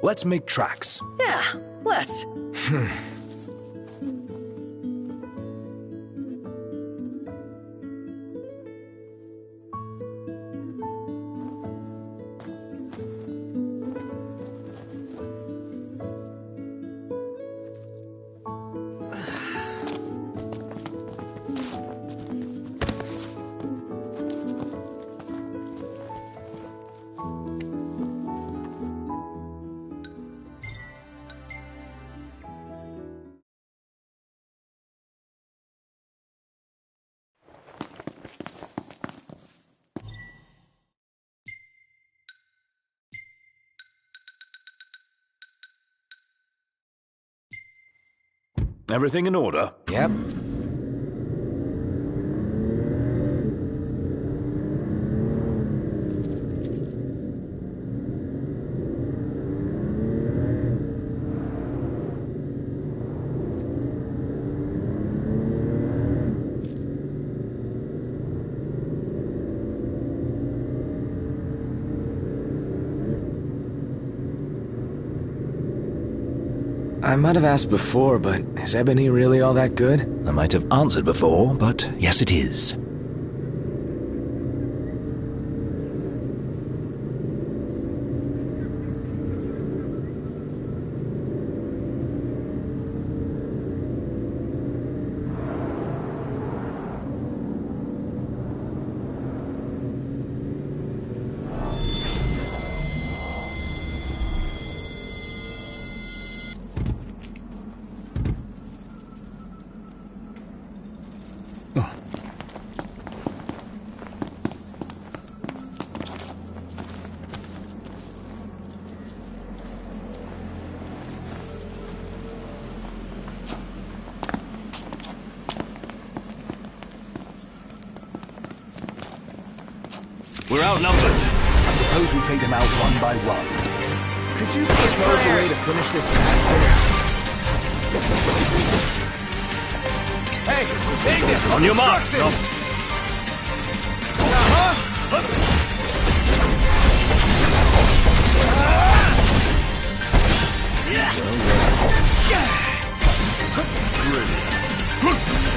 Let's make tracks. Yeah, let's. Everything in order? Yep. I might have asked before, but is ebony really all that good? I might have answered before, but yes it is. We're outnumbered. I propose we take them out one by one. Could you propose a way to finish this faster? Hey, Ignis! On your mark!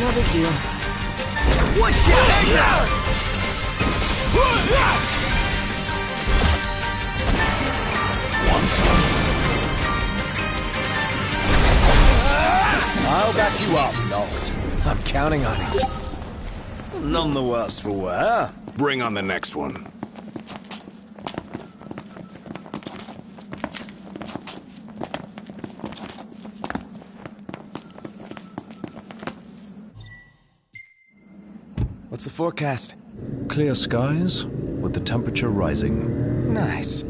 No big deal. One shot! I'll back you up, Noct. I'm counting on it. None the worse for wear. Bring on the next one. What's the forecast? Clear skies, with the temperature rising. Nice.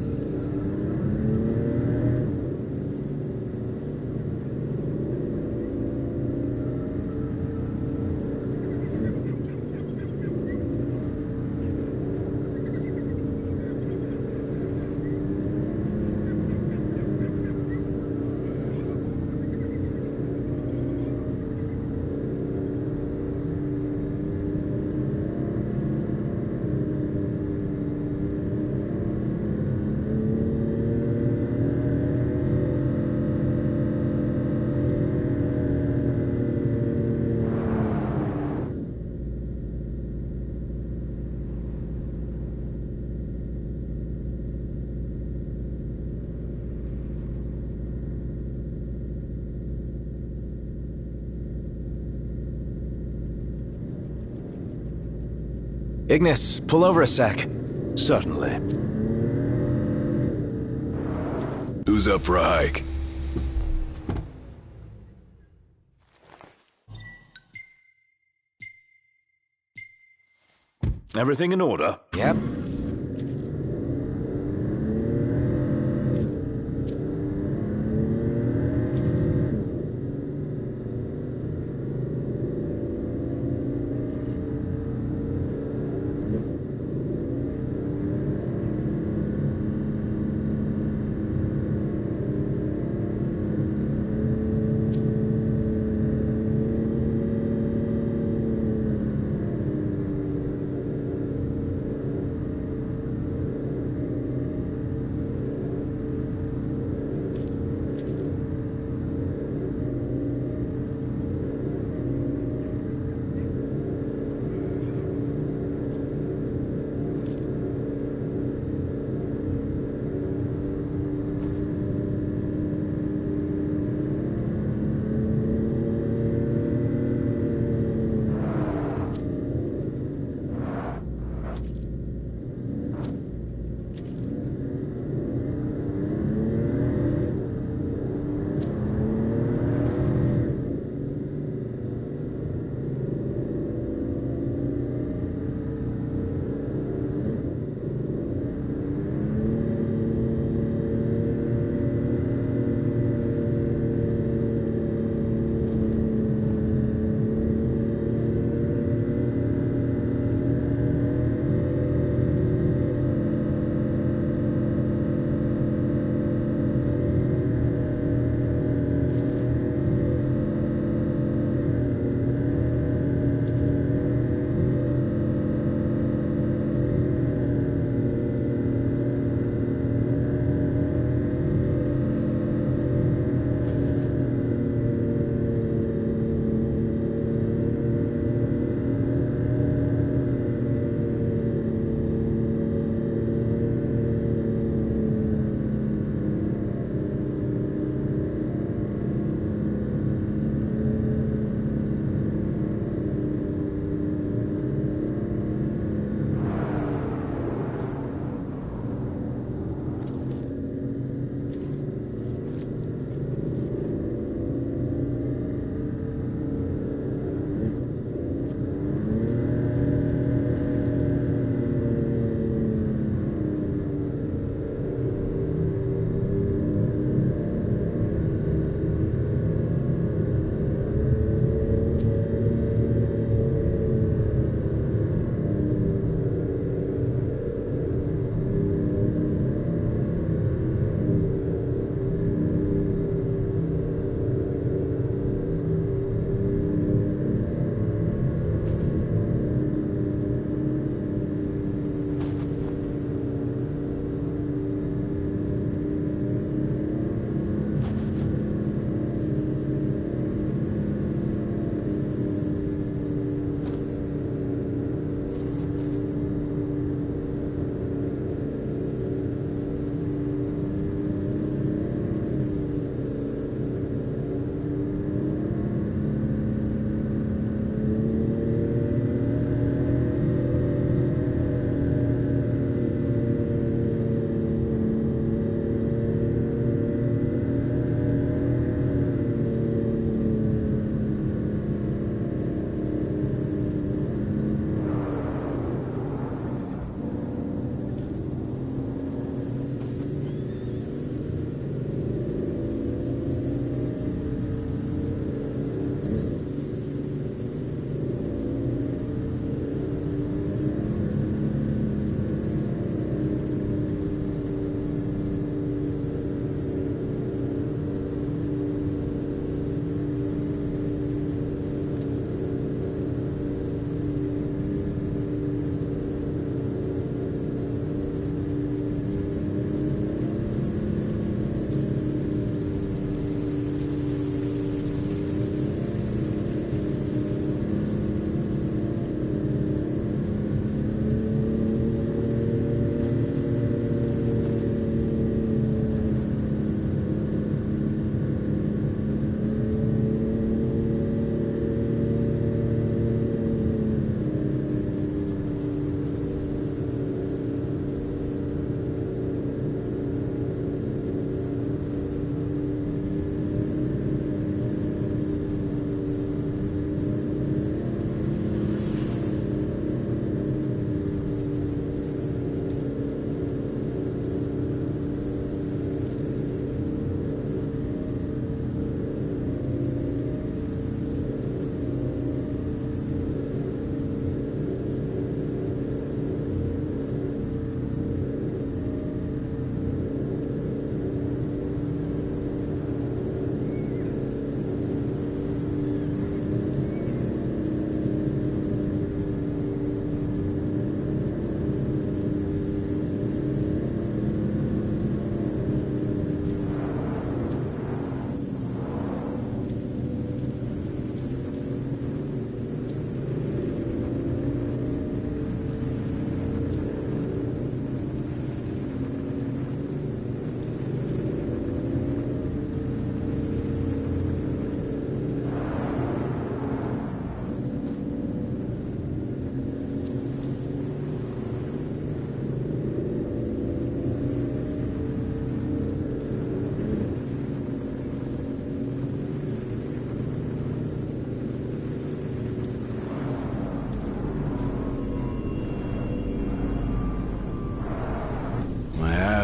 Ignis, pull over a sec. Certainly. Who's up for a hike? Everything in order? Yep.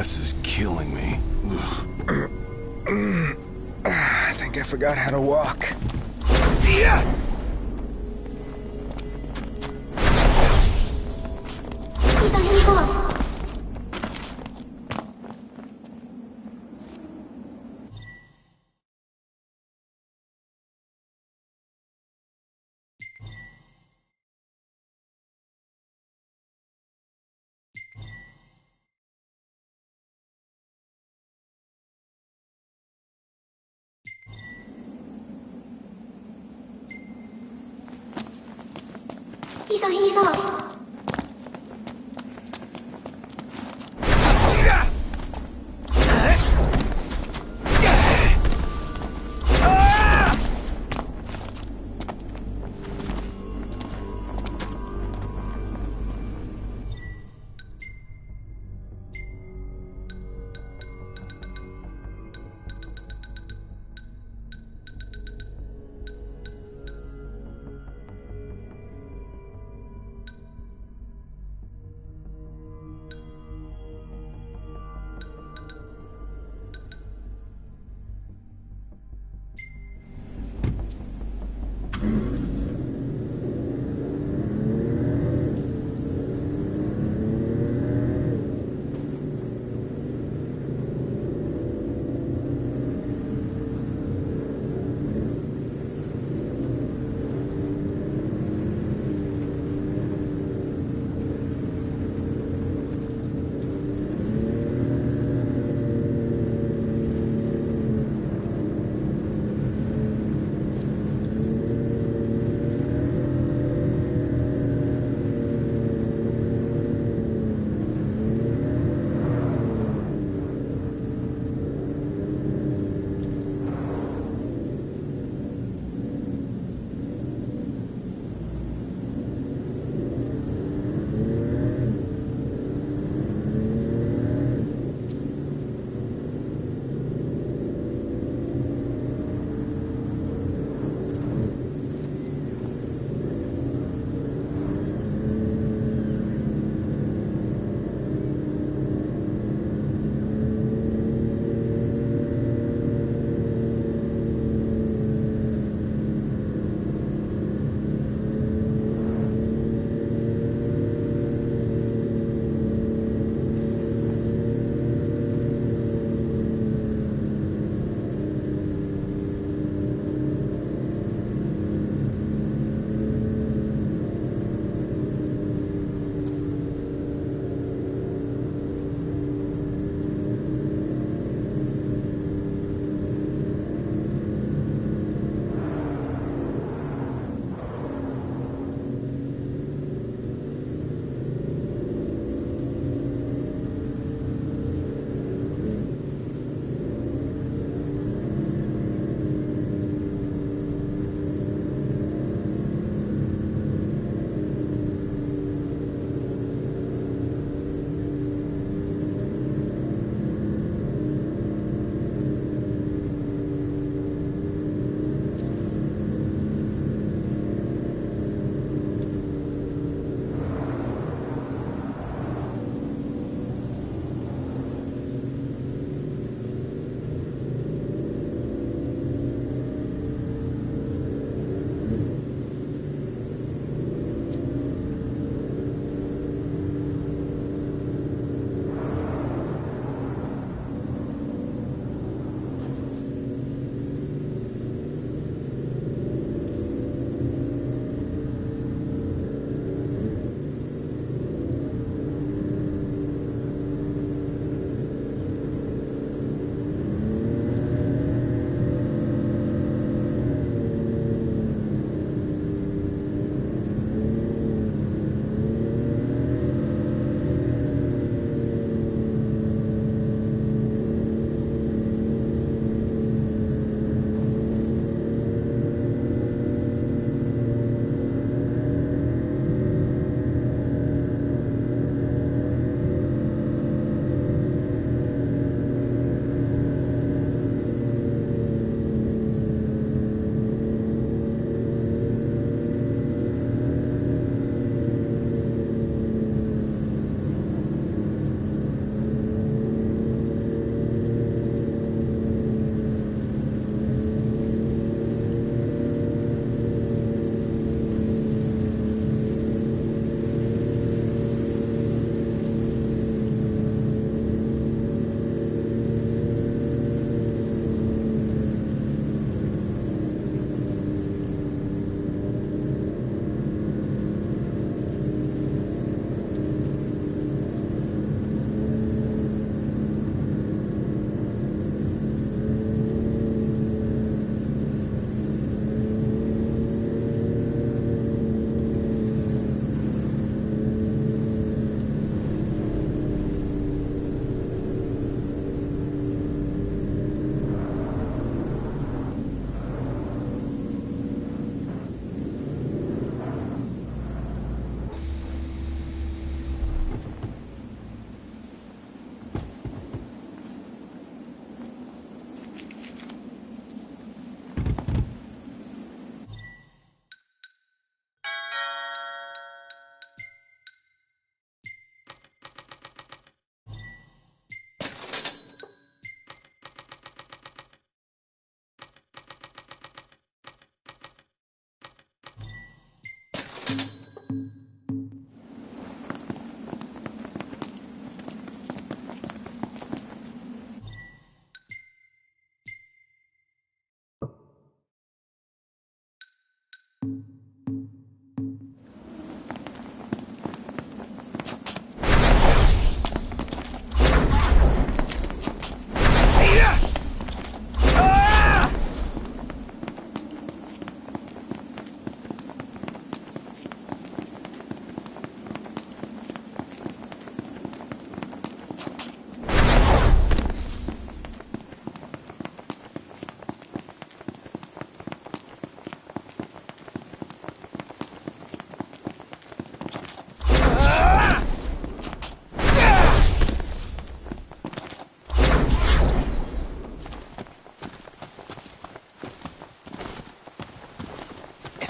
stress is killing me. I think I forgot how to walk. Yeah! いいぞいいぞ。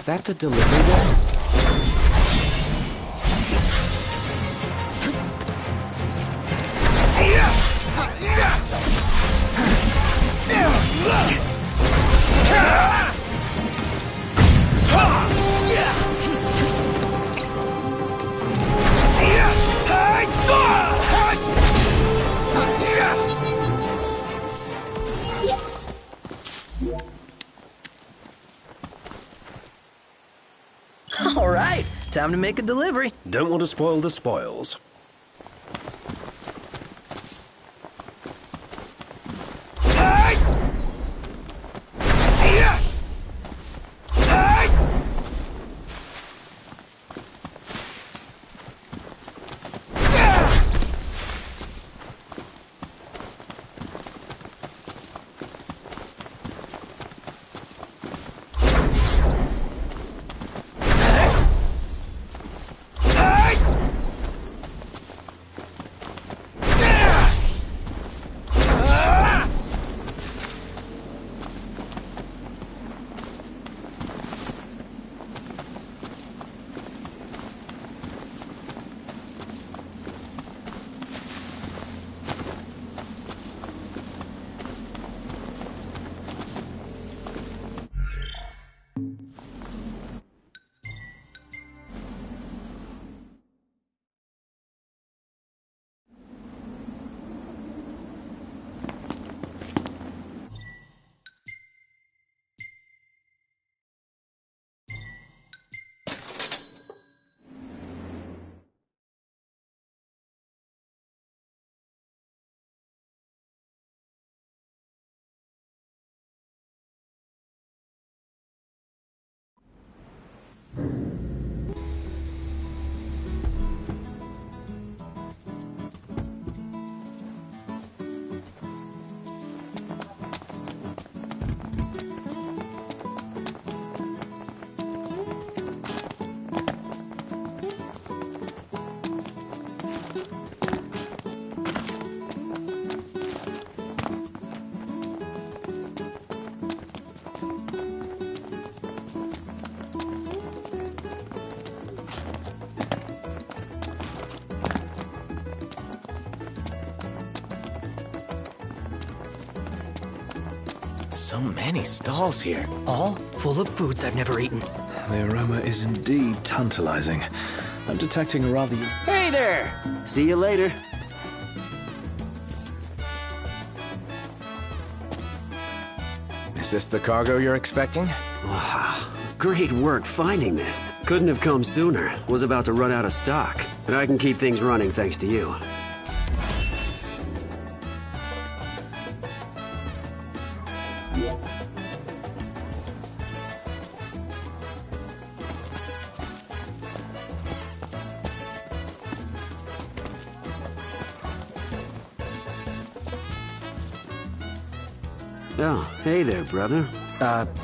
Is that the delivery van? All right, time to make a delivery. Don't want to spoil the spoils. So many stalls here. All full of foods I've never eaten. The aroma is indeed tantalizing. I'm detecting a rather... Hey there! See you later. Is this the cargo you're expecting? Wow, great work finding this. Couldn't have come sooner. Was about to run out of stock. But I can keep things running thanks to you. Oh, hey there, brother.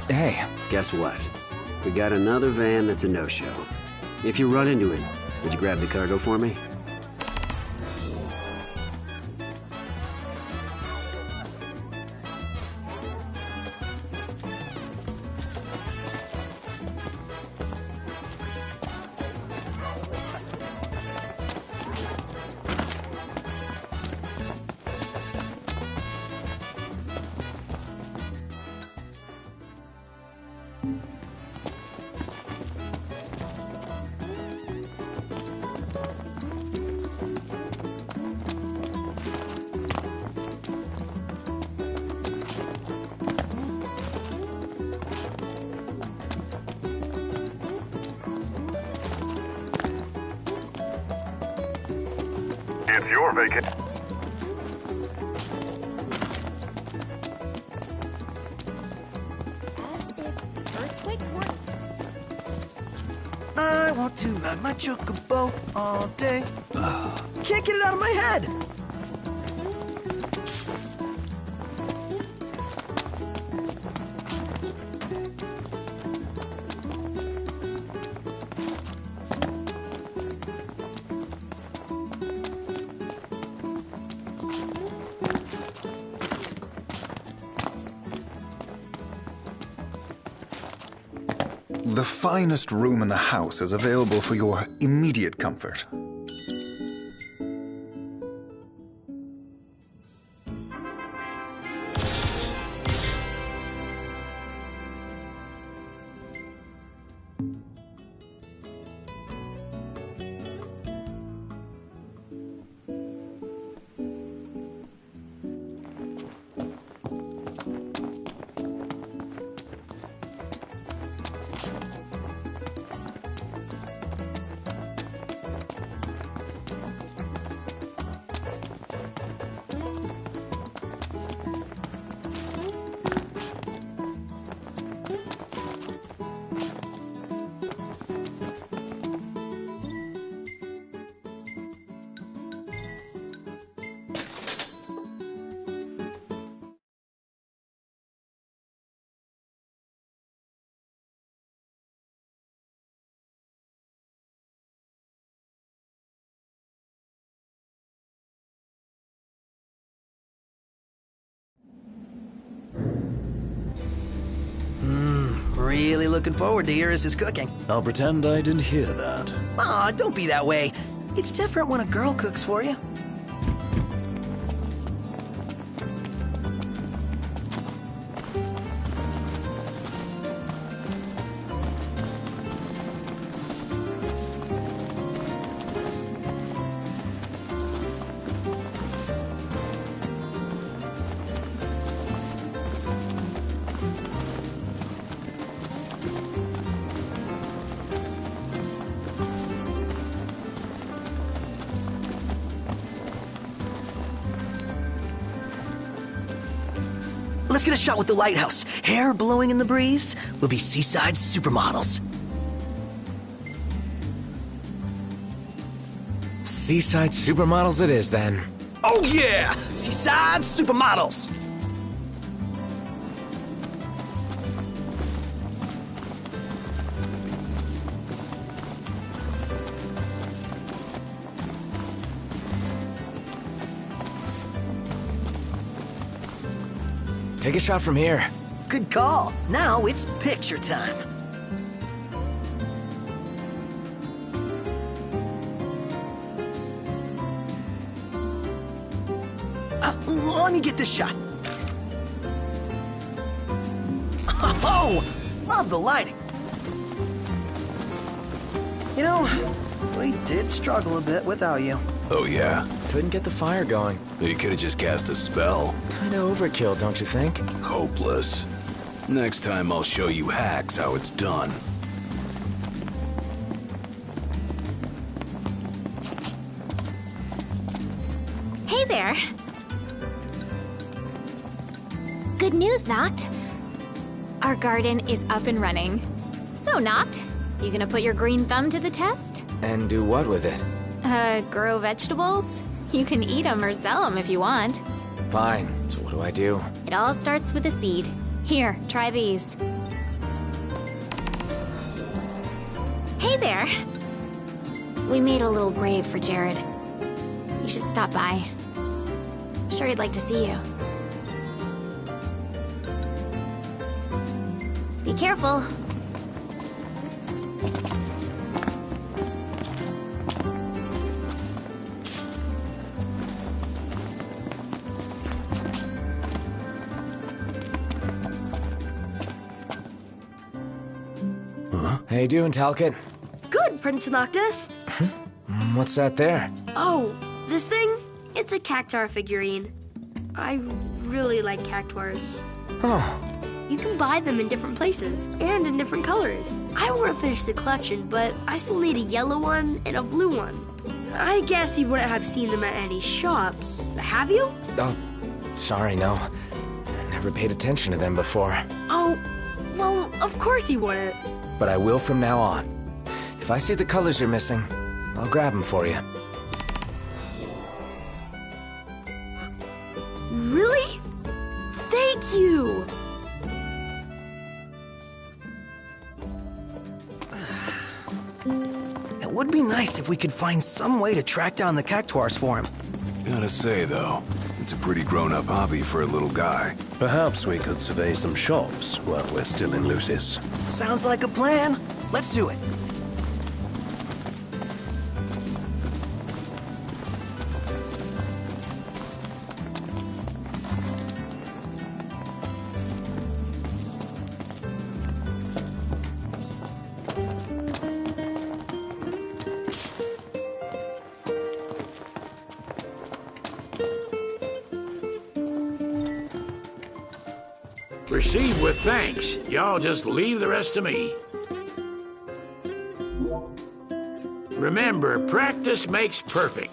Hey. Guess what? We got another van that's a no-show. If you run into it, would you grab the cargo for me? It's your vacation. As if earthquakes weren't. I want to ride my chocobo all day. Can't get it out of my head. The finest room in the house is available for your immediate comfort. Really looking forward to Iris' cooking. I'll pretend I didn't hear that. Aw, don't be that way. It's different when a girl cooks for you. Let's get a shot with the lighthouse. Hair blowing in the breeze. We'll be seaside supermodels. Seaside supermodels it is, then. Oh yeah! Seaside supermodels! Take a shot from here. Good call. Now it's picture time. Let me get this shot. Oh, love the lighting. You know, we did struggle a bit without you. Oh, yeah? Couldn't get the fire going. You could have just cast a spell. Kinda overkill, don't you think? Hopeless. Next time I'll show you hacks how it's done. Hey there. Good news, Noct. Our garden is up and running. So, Noct, you gonna put your green thumb to the test? And do what with it? Grow vegetables? You can eat them or sell them if you want. Fine. So what do I do? It all starts with a seed. Here, try these. Hey there. We made a little grave for Jared. You should stop by. I'm sure he'd like to see you. Be careful. How you doing, Talcott? Good, Prince Noctis. What's that there? Oh, this thing? It's a Cactar figurine. I really like cactuars. Oh, You can buy them in different places and in different colors. I want to finish the collection, but I still need a yellow one and a blue one. I guess you wouldn't have seen them at any shops. Have you? oh, sorry, no. Never paid attention to them before. Oh, well, of course you wouldn't. But I will from now on. If I see the colors you're missing, I'll grab them for you. Really? Thank you! It would be nice if we could find some way to track down the cactuars for him. Gotta say, though, it's It's a pretty grown-up hobby for a little guy. Perhaps we could survey some shops while we're still in Lucis. Sounds like a plan. Let's do it. Receive with thanks. Y'all just leave the rest to me. Remember, practice makes perfect.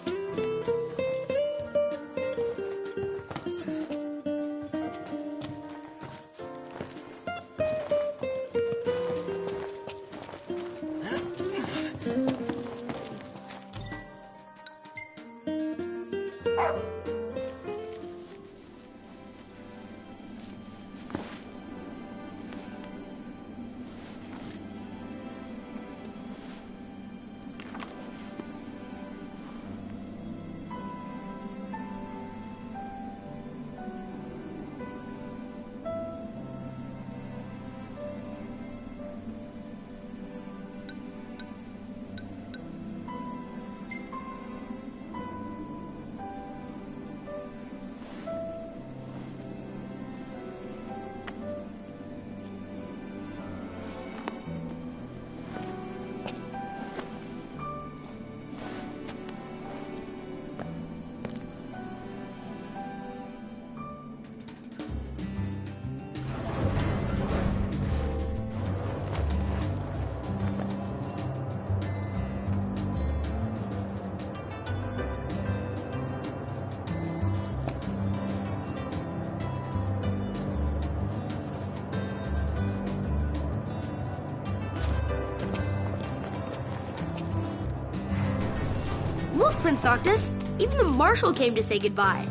Look, Prince Octus, even the Marshal came to say goodbye.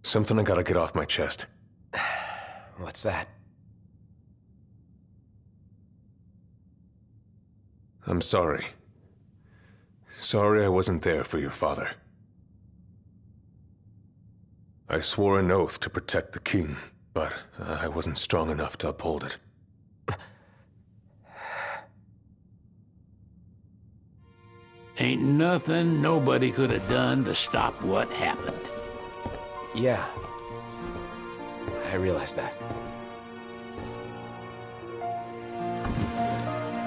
Something I gotta get off my chest. What's that? I'm sorry. Sorry I wasn't there for your father. I swore an oath to protect the king, but I wasn't strong enough to uphold it. Ain't nothing nobody could have done to stop what happened. Yeah. I realize that.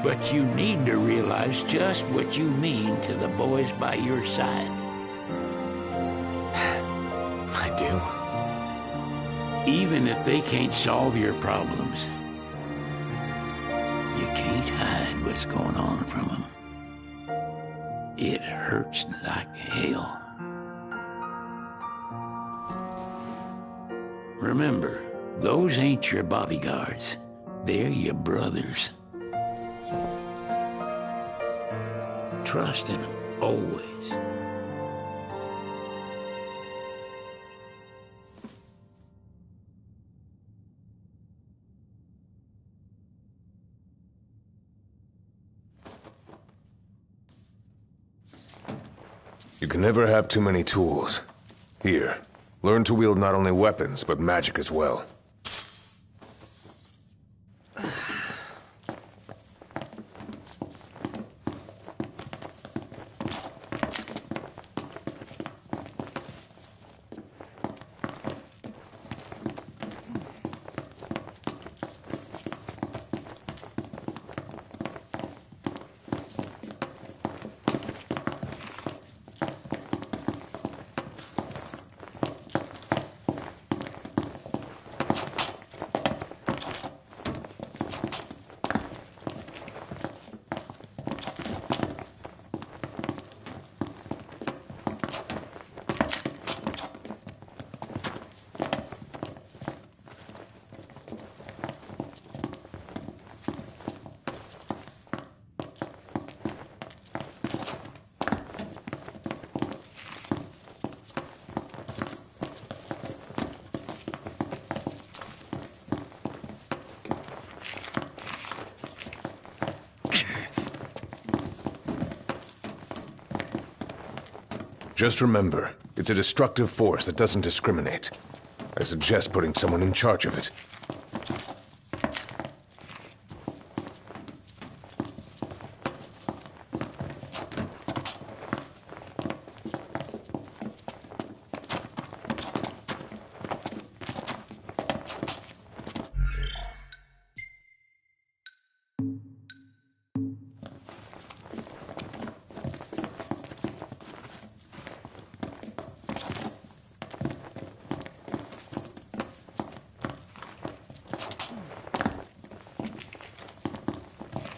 But you need to realize just what you mean to the boys by your side. I do. Even if they can't solve your problems, you can't hide what's going on from them. It hurts like hell. Remember, those ain't your bodyguards. They're your brothers. Trust in them, always. You can never have too many tools. Here, learn to wield not only weapons, but magic as well. Just remember, it's a destructive force that doesn't discriminate. I suggest putting someone in charge of it.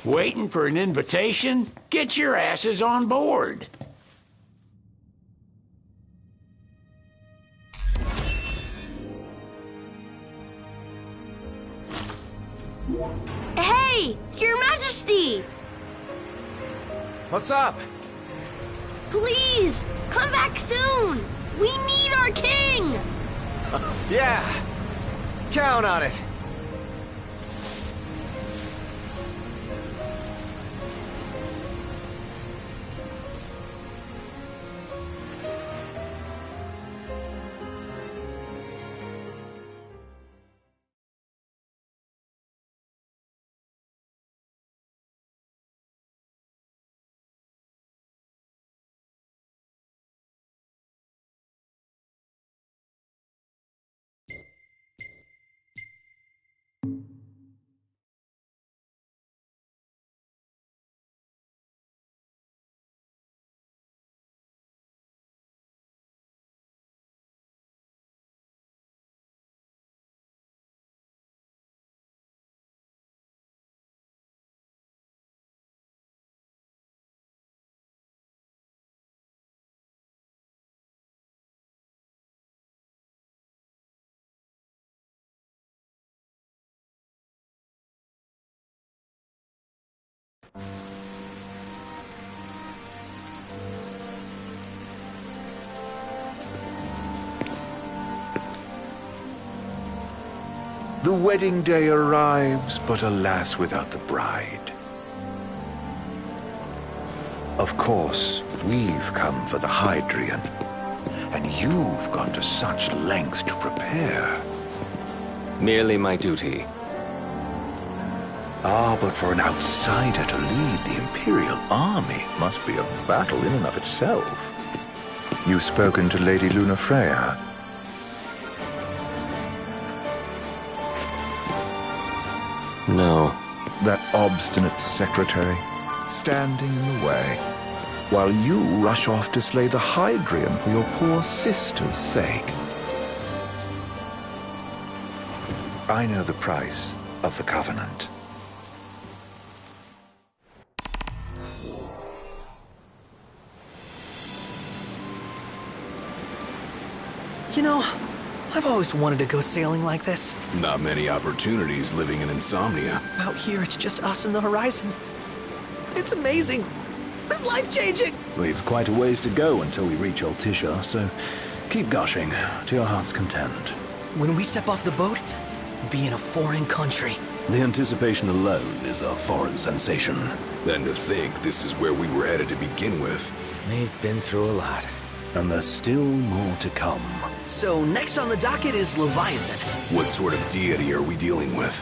Waiting for an invitation? Get your asses on board. Hey, Your Majesty! What's up? Please, come back soon! We need our king! Yeah, count on it. The wedding day arrives, but alas, without the bride. Of course, we've come for the Hydrian, and you've gone to such lengths to prepare. Merely my duty. Ah, but for an outsider to lead the Imperial army must be a battle in and of itself. You've spoken to Lady Lunafreya. No. That obstinate secretary, standing in the way, while you rush off to slay the Hydrian for your poor sister's sake. I know the price of the Covenant. You know, I've always wanted to go sailing like this. Not many opportunities living in Insomnia. Out here, it's just us and the horizon. It's amazing. It's life-changing. We've quite a ways to go until we reach Altissia, so keep gushing to your heart's content. When we step off the boat, we'll be in a foreign country. The anticipation alone is a foreign sensation. Then to think this is where we were headed to begin with. We've been through a lot. And there's still more to come. So next on the docket is Leviathan. What sort of deity are we dealing with?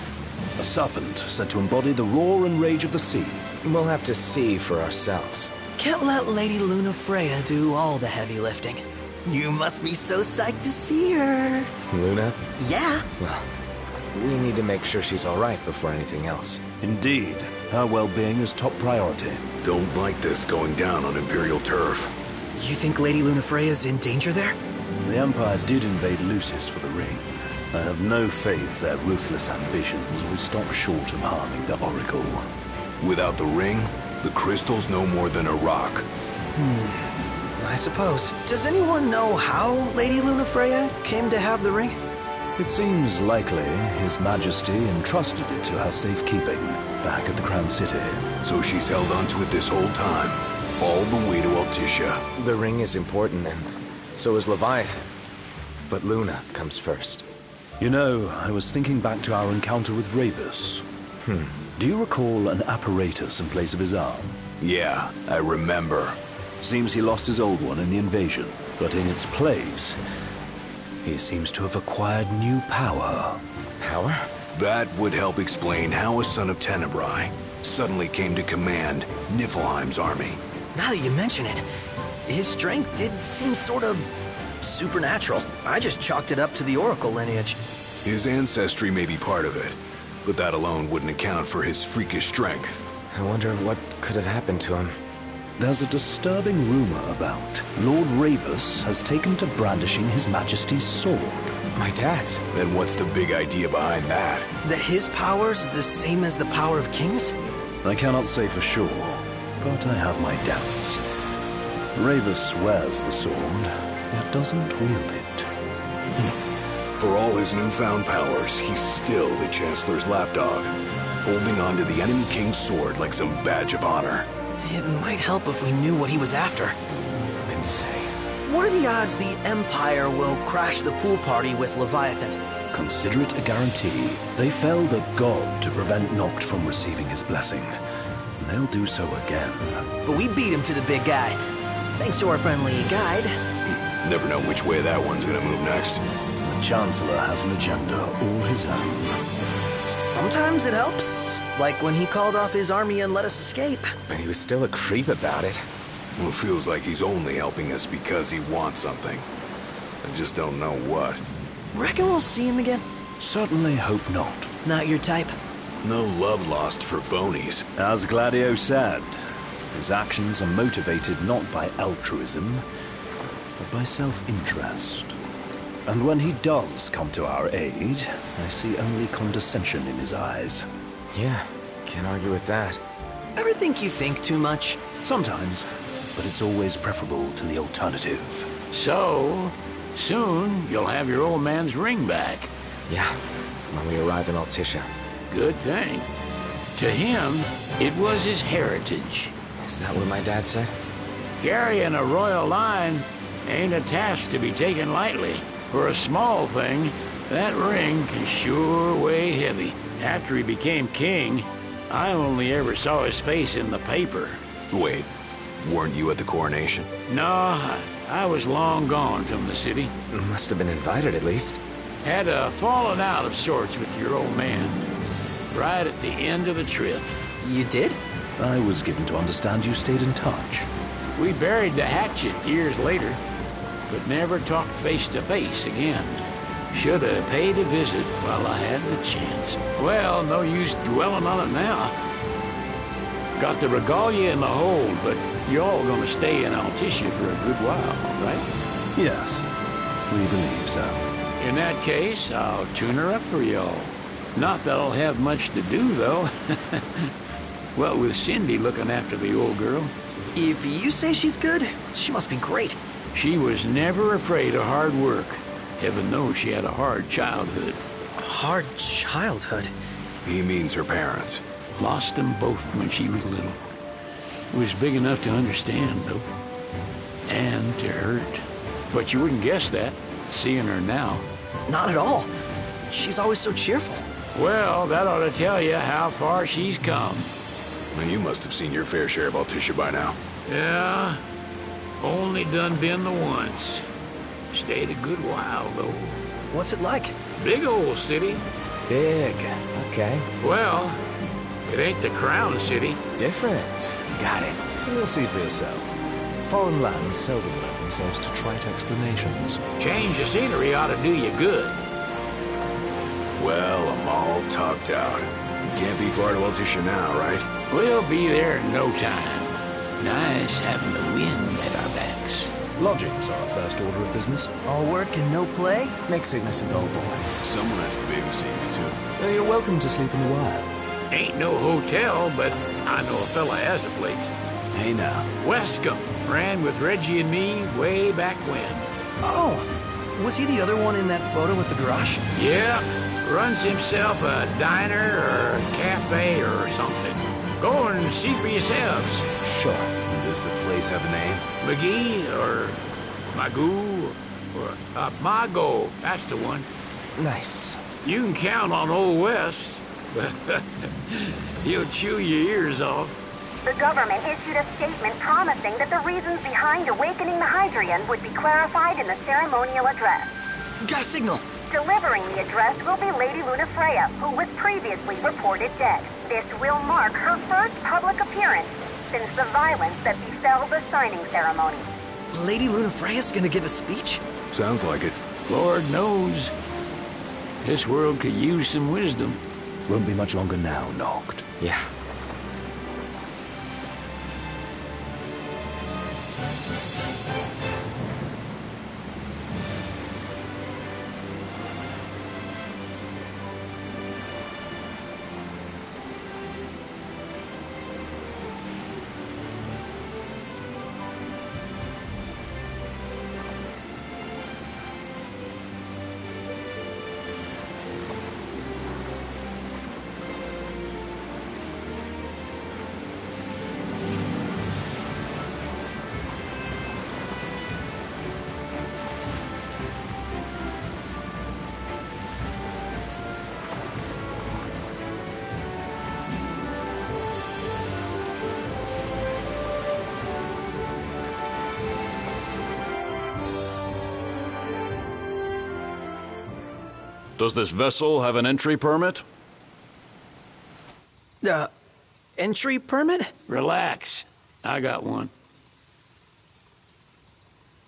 A serpent said to embody the roar and rage of the sea. We'll have to see for ourselves. Can't let Lady Lunafreya do all the heavy lifting. You must be so psyched to see her. Luna? Yeah. Well, we need to make sure she's all right before anything else. Indeed. Her well-being is top priority. Don't like this going down on Imperial turf. You think Lady Lunafreya's in danger there? The Empire did invade Lucis for the ring. I have no faith their ruthless ambitions will stop short of harming the Oracle. Without the ring, the crystal's no more than a rock. I suppose. Does anyone know how Lady Lunafreya came to have the ring? It seems likely His Majesty entrusted it to her safekeeping back at the Crown City. So she's held onto it this whole time, all the way to Altissia. The ring is important, and so is Leviathan. But Luna comes first. You know, I was thinking back to our encounter with Ravus. Do you recall an apparatus in place of his arm? Yeah, I remember. Seems he lost his old one in the invasion, but in its place, he seems to have acquired new power. Power? That would help explain how a son of Tenebrae suddenly came to command Niflheim's army. Now that you mention it, his strength did seem sort of supernatural. I just chalked it up to the Oracle lineage. His ancestry may be part of it, but that alone wouldn't account for his freakish strength. I wonder what could have happened to him. There's a disturbing rumor about Lord Ravus has taken to brandishing His Majesty's sword. My dad's. Then what's the big idea behind that? That his power's the same as the power of kings? I cannot say for sure, but I have my doubts. Ravus wears the sword, yet doesn't wield it. For all his newfound powers, he's still the Chancellor's lapdog, holding on to the enemy king's sword like some badge of honor. It might help if we knew what he was after. Who can say? What are the odds the Empire will crash the pool party with Leviathan? Consider it a guarantee. They felled a god to prevent Noct from receiving his blessing. And they'll do so again. But we beat him to the big guy, thanks to our friendly guide. Never know which way that one's gonna move next. The Chancellor has an agenda all his own. Sometimes it helps, like when he called off his army and let us escape. But he was still a creep about it. Well, it feels like he's only helping us because he wants something. I just don't know what. Reckon we'll see him again? Certainly hope not. Not your type? No love lost for phonies. As Gladio said, his actions are motivated not by altruism, but by self-interest. And when he does come to our aid, I see only condescension in his eyes. Yeah, can't argue with that. Ever think you think too much? Sometimes, but it's always preferable to the alternative. So, soon you'll have your old man's ring back. Yeah, when we arrive in Altissia. Good thing. To him, it was his heritage. Is that what my dad said? Carrying a royal line ain't a task to be taken lightly. For a small thing, that ring can sure weigh heavy. After he became king, I only ever saw his face in the paper. Wait, weren't you at the coronation? No, I was long gone from the city. Must have been invited at least. Had a falling out of sorts with your old man. Right at the end of the trip. You did? I was given to understand you stayed in touch. We buried the hatchet years later, but never talked face to face again. Should have paid a visit while I had the chance. Well, no use dwelling on it now. Got the regalia in the hold, but y'all gonna stay in Altissia for a good while, right? Yes, we believe so. In that case, I'll tune her up for y'all. Not that I'll have much to do, though. What with Cindy looking after the old girl. If you say she's good, she must be great. She was never afraid of hard work. Heaven knows she had a hard childhood. Hard childhood? He means her parents. Lost them both when she was little. Was big enough to understand, though. And to hurt. But you wouldn't guess that, seeing her now. Not at all. She's always so cheerful. Well, that ought to tell you how far she's come. Well, you must have seen your fair share of Altissia by now. Yeah, only done been the once. Stayed a good while, though. What's it like? Big old city. Big. Okay. Well, it ain't the crown city. Different. Got it. You'll see for yourself. Foreign lands seldom lend themselves to trite explanations. Change of scenery ought to do you good. Well, I'm all talked out. Can't be far to Altissia now, right? We'll be there in no time. Nice having the wind at our backs. Lodgings are our first order of business. All work and no play? Make Cygnus a dull boy. Someone has to babysit you, too. You're welcome to sleep in the wire. Ain't no hotel, but I know a fella has a place. Hey, now. Westcomb ran with Reggie and me way back when. Oh, was he the other one in that photo with the garage? Yeah, runs himself a diner or a cafe or something. Go and see for yourselves. Sure. Does the place have a name? McGee or Magoo or Mago, that's the one. Nice. You can count on Old West, but he'll chew your ears off. The government issued a statement promising that the reasons behind awakening the Hydrian would be clarified in the ceremonial address. Got a signal. Delivering the address will be Lady Lunafreya, who was previously reported dead. This will mark her first public appearance since the violence that befell the signing ceremony. Lady Lunafreya's gonna give a speech? Sounds like it. Lord knows. This world could use some wisdom. Won't be much longer now, Noct. Yeah. Does this vessel have an entry permit? Entry permit? Relax. I got one.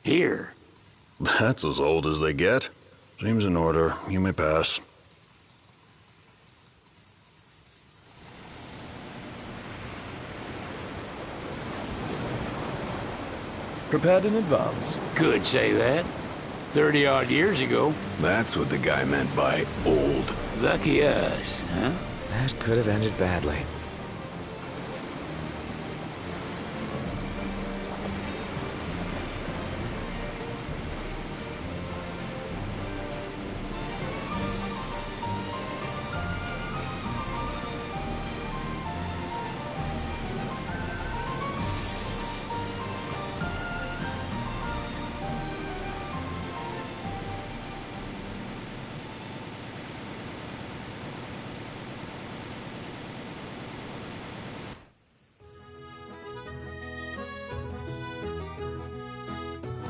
Here. That's as old as they get. Seems in order. You may pass. Prepared in advance. Could say that. 30-odd years ago. That's what the guy meant by old. Lucky us, huh? That could have ended badly.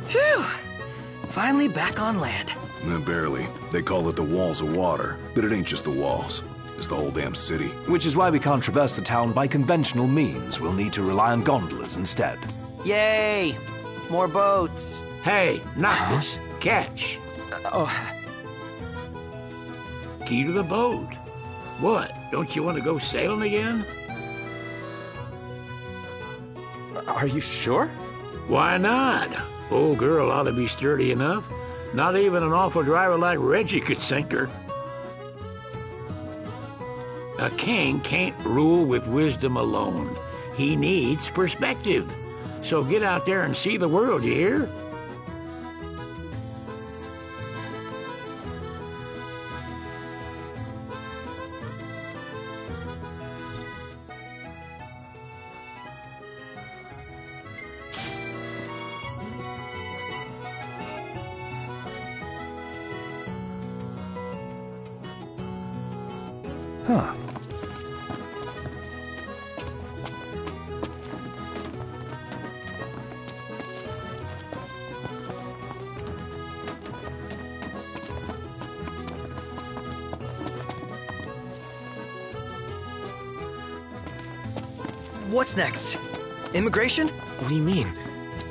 Phew! Finally back on land. Barely. They call it the walls of water, but it ain't just the walls. It's the whole damn city. Which is why we can't traverse the town by conventional means. We'll need to rely on gondolas instead. Yay! More boats. Hey, not this. Catch. Key to the boat. What? Don't you want to go sailing again? Are you sure? Why not? Old girl ought to be sturdy enough. Not even an awful driver like Reggie could sink her. A king can't rule with wisdom alone. He needs perspective. So get out there and see the world, you hear? Huh. What's next? Immigration? What do you mean?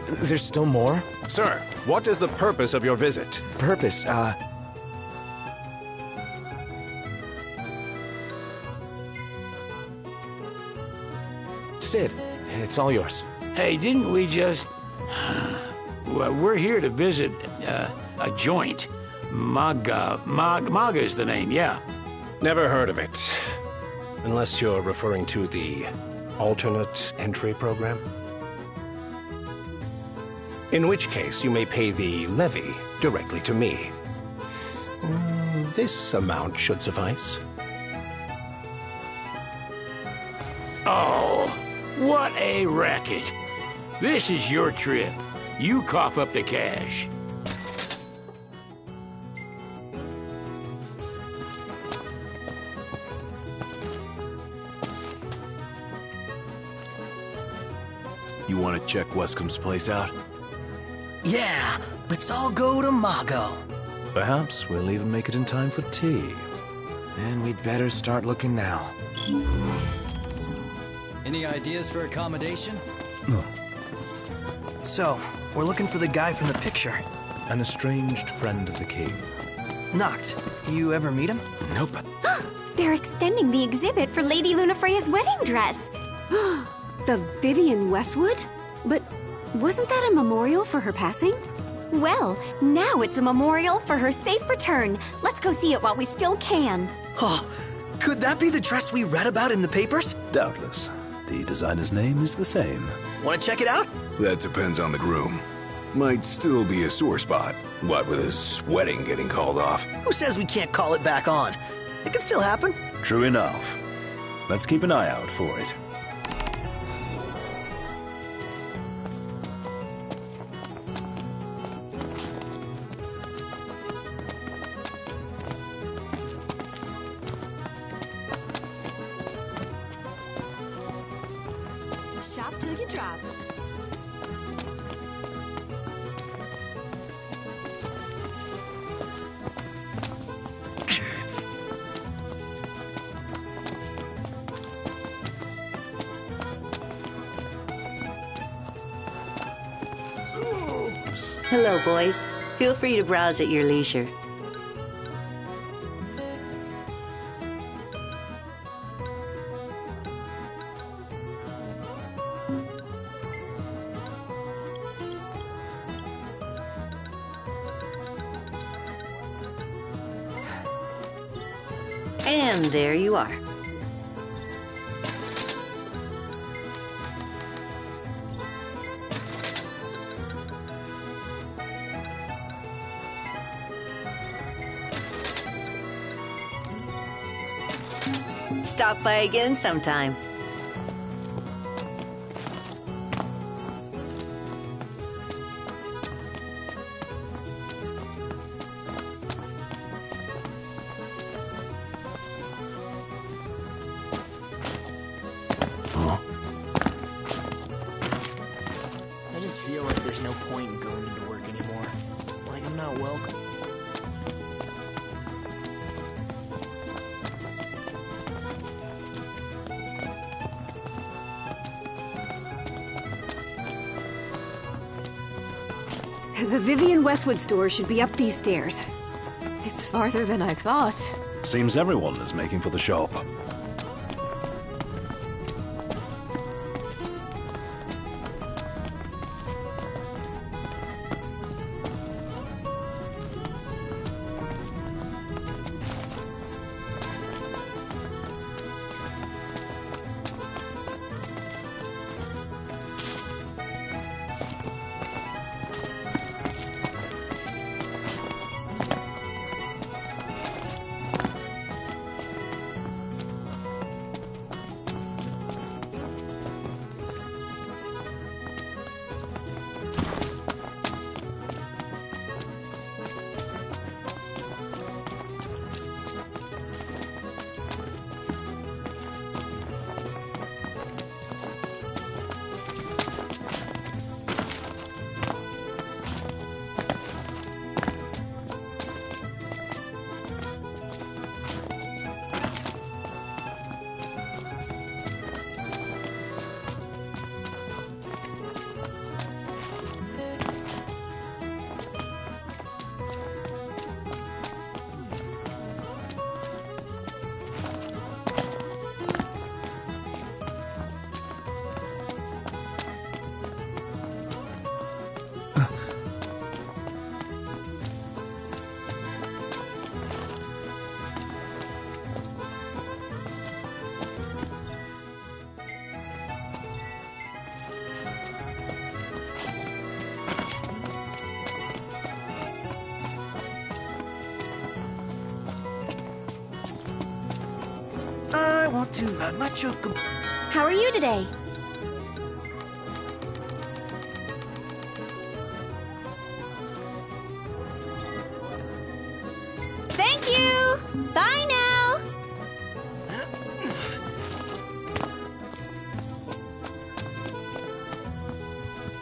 There's still more? Sir, what is the purpose of your visit? Purpose, Sid, it's all yours. Hey, didn't we just... Well, we're here to visit a joint. Maga is the name, yeah. Never heard of it. Unless you're referring to the alternate entry program. In which case, you may pay the levy directly to me. This amount should suffice. Oh, what a racket. This is your trip. You cough up the cash. You want to check Wescomb's place out? Yeah, let's all go to Mago. Perhaps we'll even make it in time for tea. And we'd better start looking now. Any ideas for accommodation? No. So, we're looking for the guy from the picture. An estranged friend of the king. Noct. You ever meet him? Nope. They're extending the exhibit for Lady Lunafreya's wedding dress. The Vivian Westwood? But wasn't that a memorial for her passing? Well, now it's a memorial for her safe return. Let's go see it while we still can. Oh, could that be the dress we read about in the papers? Doubtless. The designer's name is the same. Want to check it out? That depends on the groom. Might still be a sore spot. What with his wedding getting called off. Who says we can't call it back on? It can still happen. True enough. Let's keep an eye out for it. Shop till you drop. Hello, boys. Feel free to browse at your leisure. And there you are. Stop by again sometime. I just feel like there's no point in going into work anymore. Like I'm not welcome. The Vivian Westwood store should be up these stairs. It's farther than I thought. Seems everyone is making for the shop. I want to ride my chocobo. How are you today? Thank you! Bye now!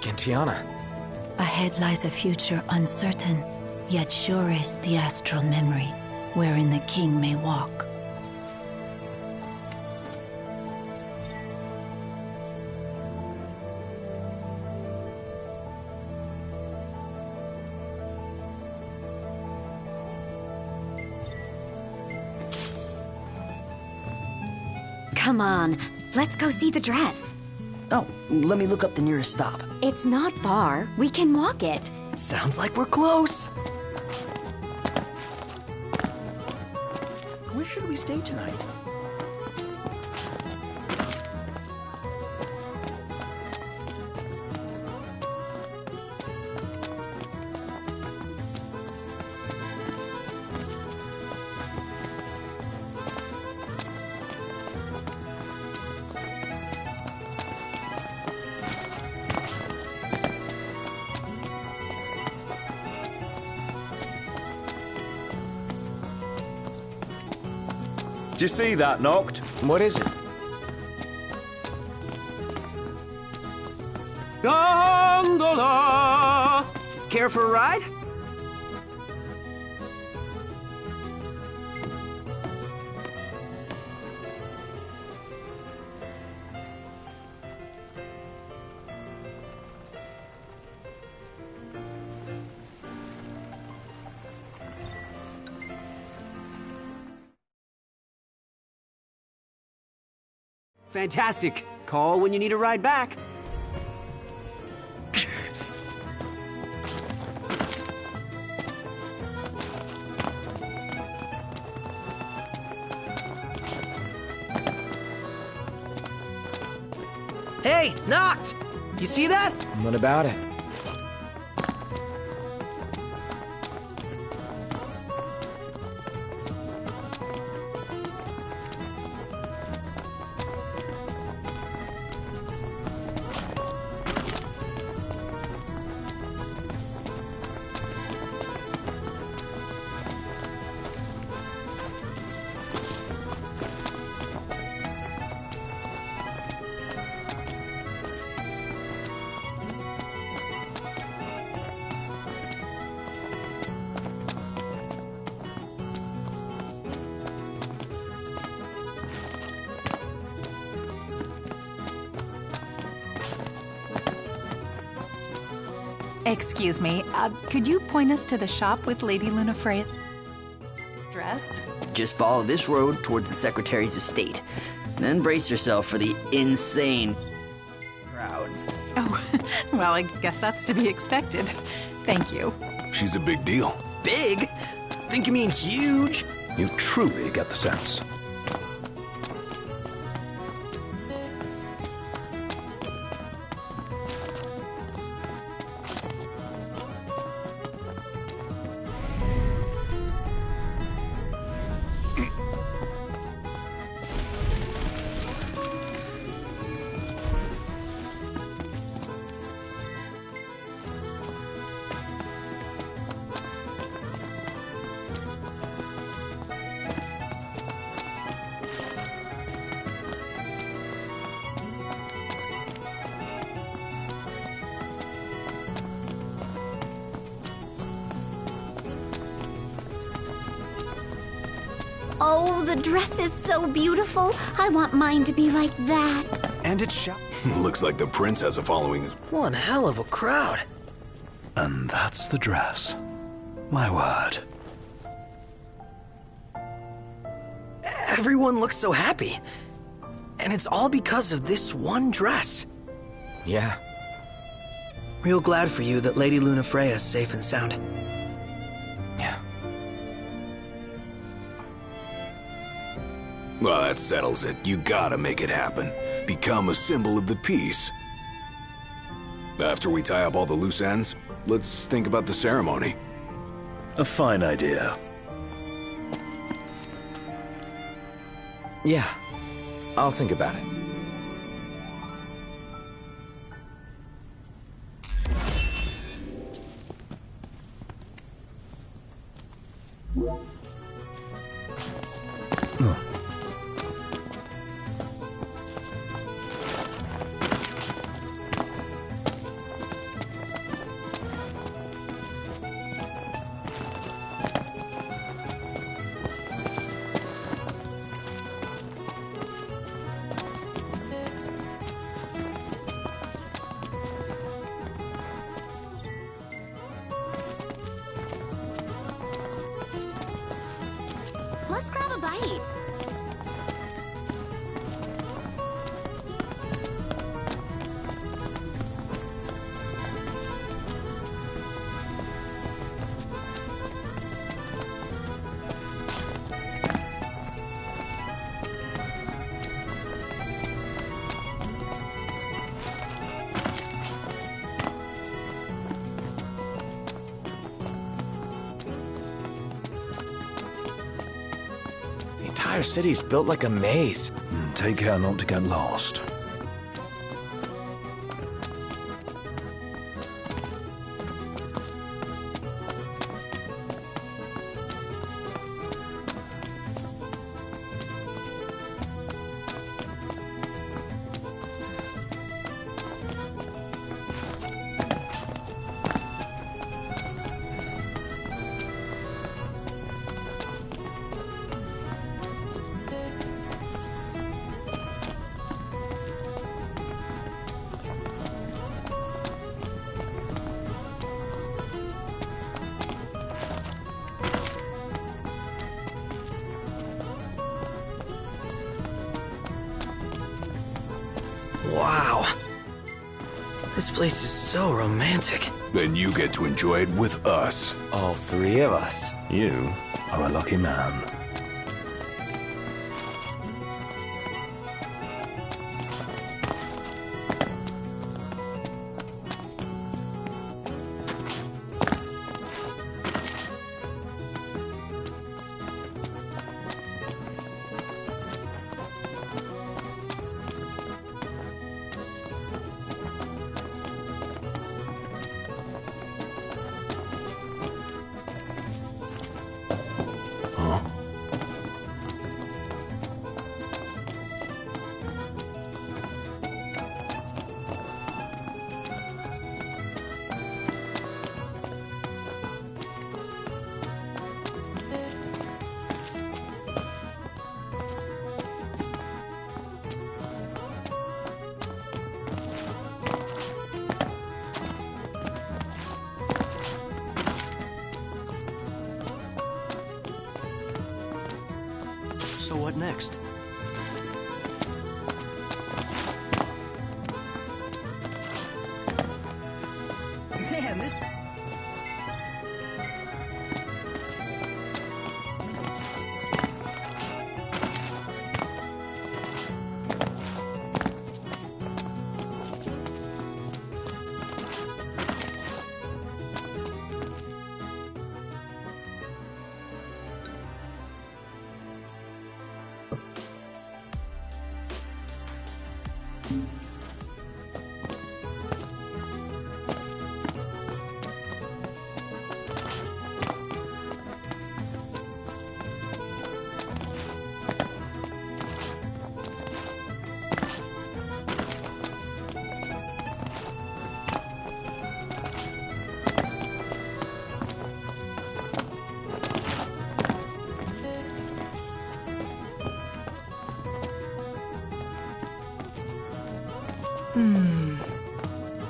Gentiana. Ahead lies a future uncertain, yet sure is the astral memory, wherein the king may walk. Come on, let's go see the dress. Oh, let me look up the nearest stop. It's not far. We can walk it. Sounds like we're close. Where should we stay tonight? Do you see that, Noct? What is it? Gondola! Care for a ride? Fantastic. Call when you need a ride back. Hey, Noct! You see that? What about it? Excuse me, could you point us to the shop with Lady Lunafreya's dress? Just follow this road towards the Secretary's estate. Then brace yourself for the insane crowds. Oh, well, I guess that's to be expected. Thank you. She's a big deal. Big? Think you mean huge? You truly get the sense. Oh, the dress is so beautiful. I want mine to be like that. And it's shot. Looks like the prince has a following. One hell of a crowd. And that's the dress. My word. Everyone looks so happy. And it's all because of this one dress. Yeah. Real glad for you that Lady Lunafreya is safe and sound. Yeah. Well, that settles it. You gotta make it happen. Become a symbol of the peace. After we tie up all the loose ends, let's think about the ceremony. A fine idea. Yeah. I'll think about it. city's built like a maze. Take care not to get lost. Wow. This place is so romantic. Then you get to enjoy it with us. All three of us. You are a lucky man. So what next? Man, this...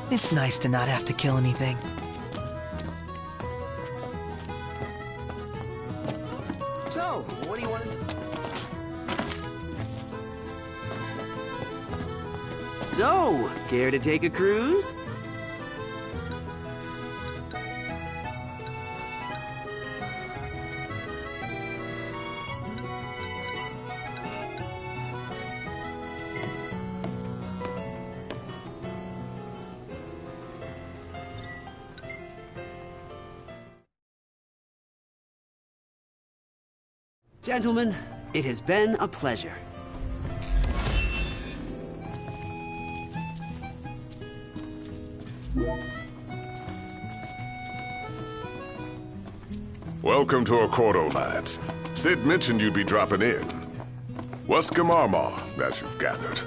It's nice to not have to kill anything. So, what do you want to... So, care to take a cruise? Gentlemen, it has been a pleasure. Welcome to Accordo, lads. Sid mentioned you'd be dropping in. Waskamarma, as you've gathered.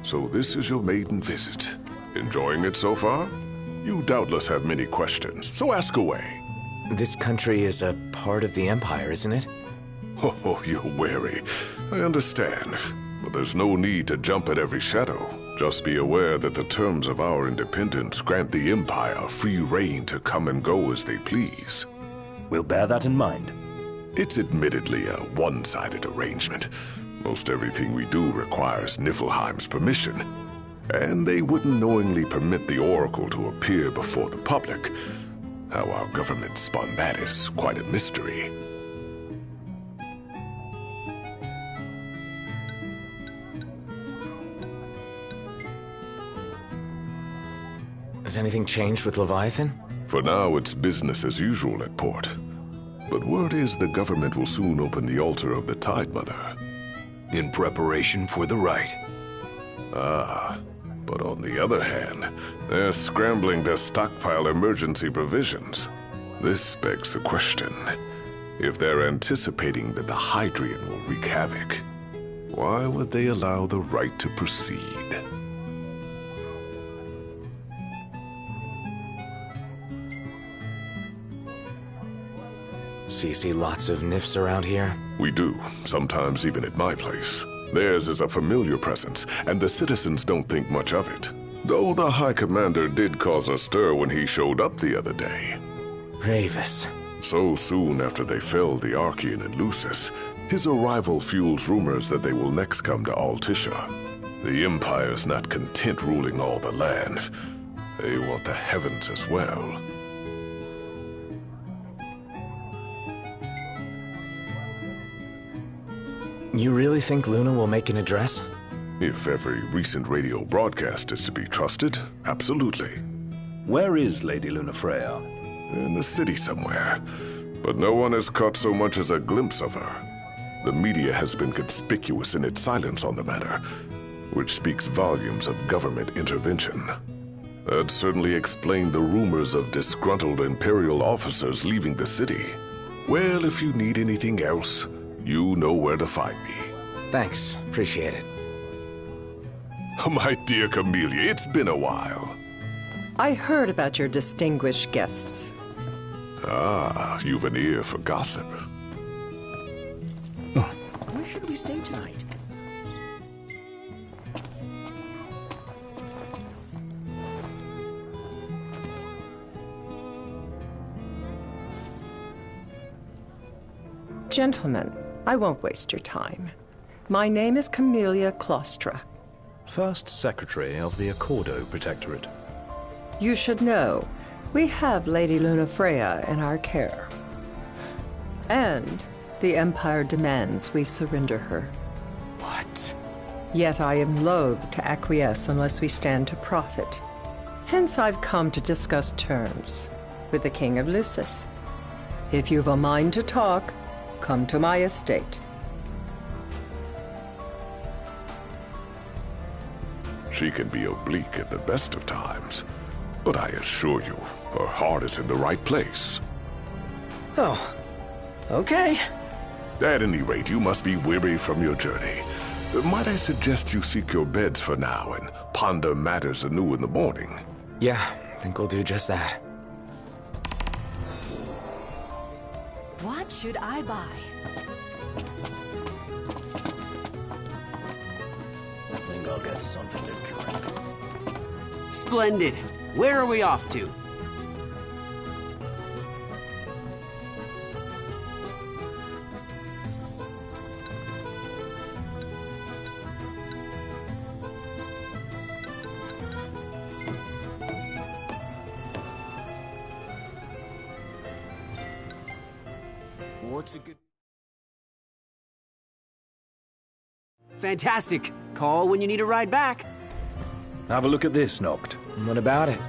So this is your maiden visit. Enjoying it so far? You doubtless have many questions, so ask away. This country is a part of the Empire, isn't it? Oh, you're wary. I understand. But there's no need to jump at every shadow. Just be aware that the terms of our independence grant the Empire free reign to come and go as they please. We'll bear that in mind. It's admittedly a one-sided arrangement. Most everything we do requires Niflheim's permission. And they wouldn't knowingly permit the Oracle to appear before the public. How our government spun that is quite a mystery. Has anything changed with Leviathan? For now, it's business as usual at port. but word is the government will soon open the altar of the Tide Mother. In preparation for the rite. Ah, but on the other hand, they're scrambling to stockpile emergency provisions. This begs the question, if they're anticipating that the Hydrian will wreak havoc, why would they allow the rite to proceed? So you see lots of nifs around here? We do, sometimes even at my place. Theirs is a familiar presence, and the citizens don't think much of it. Though the High Commander did cause a stir when he showed up the other day. Ravis. So soon after they felled the Archean and Lucis, his arrival fuels rumors that they will next come to Altisha. The Empire's not content ruling all the land. They want the heavens as well. You really think Luna will make an address? If every recent radio broadcast is to be trusted, absolutely. Where is Lady Lunafreya? In the city somewhere, but no one has caught so much as a glimpse of her. The media has been conspicuous in its silence on the matter, which speaks volumes of government intervention. That certainly explained the rumors of disgruntled Imperial officers leaving the city. Well, if you need anything else, you know where to find me. Thanks. Appreciate it. My dear Camilla, it's been a while. I heard about your distinguished guests. Ah, you've an ear for gossip. Where should we stay tonight? Gentlemen, I won't waste your time. My name is Camilla Claustra. First Secretary of the Accordo Protectorate. You should know, we have Lady Lunafreya in our care. And the Empire demands we surrender her. What? Yet I am loath to acquiesce unless we stand to profit. Hence I've come to discuss terms with the King of Lucis. If you've a mind to talk, come to my estate. She can be oblique at the best of times, but I assure you, her heart is in the right place. Oh, okay. At any rate, you must be weary from your journey. Might I suggest you seek your beds for now and ponder matters anew in the morning? Yeah, I think we'll do just that. What should I buy? I think I'll get something to drink. Splendid. Where are we off to? What's a good... Fantastic. Call when you need a ride back. Have a look at this, Noct. What about it?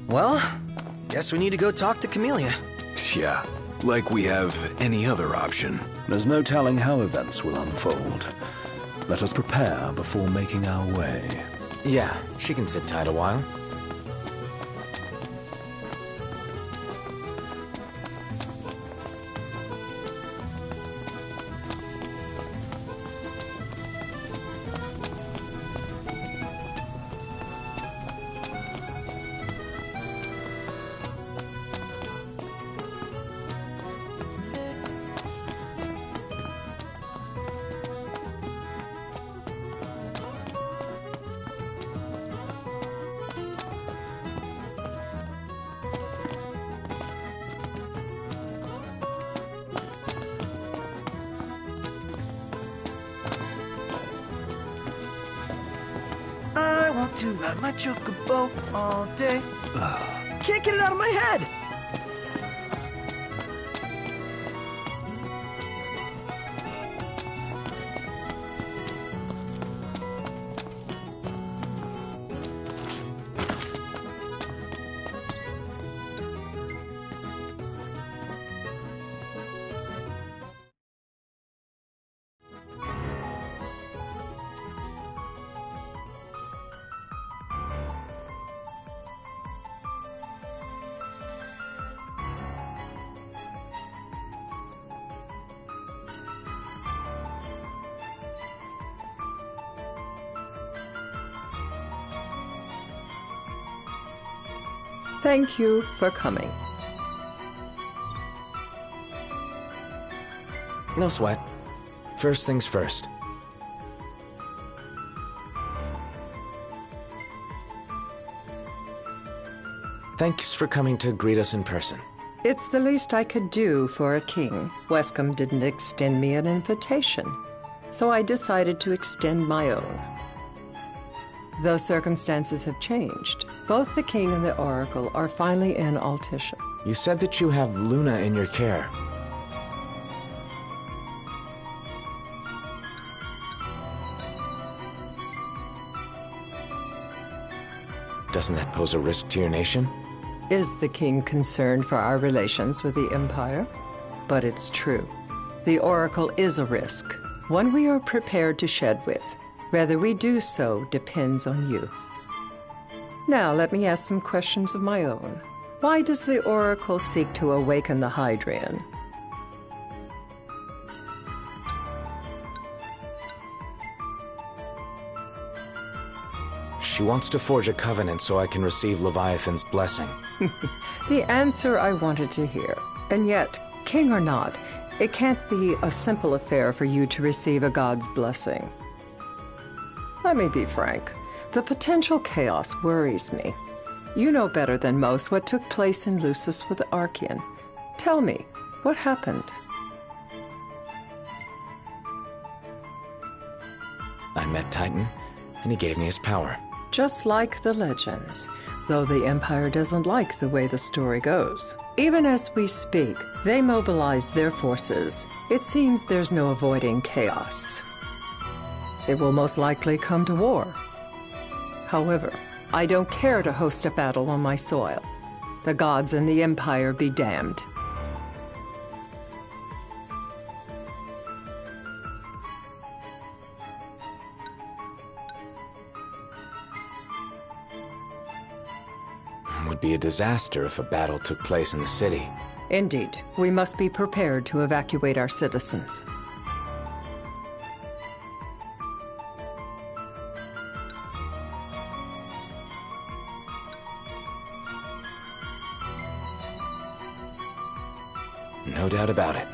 Well, guess we need to go talk to Camilla. Yeah, like we have any other option. There's no telling how events will unfold. Let us prepare before making our way. Yeah, she can sit tight a while. to ride my chocobo all day. Can't get it out of my head! Thank you for coming. No sweat. First things first. Thanks for coming to greet us in person. It's the least I could do for a king. Wescombe didn't extend me an invitation, so I decided to extend my own. Though circumstances have changed, both the king and the oracle are finally in Altissia. You said that you have Luna in your care. Doesn't that pose a risk to your nation? Is the king concerned for our relations with the Empire? But it's true. The oracle is a risk, one we are prepared to shed with. Whether we do so depends on you. Now, let me ask some questions of my own. Why does the oracle seek to awaken the Hydrian? She wants to forge a covenant so I can receive Leviathan's blessing. The answer I wanted to hear. And yet, king or not, it can't be a simple affair for you to receive a god's blessing. Let me be frank. The potential chaos worries me. You know better than most what took place in Lucis with the Archean. Tell me, what happened? I met Titan, and he gave me his power. Just like the legends, though the Empire doesn't like the way the story goes. Even as we speak, they mobilize their forces. It seems there's no avoiding chaos. It will most likely come to war. However, I don't care to host a battle on my soil. The gods and the Empire be damned. It would be a disaster if a battle took place in the city. Indeed, we must be prepared to evacuate our citizens. No doubt about it.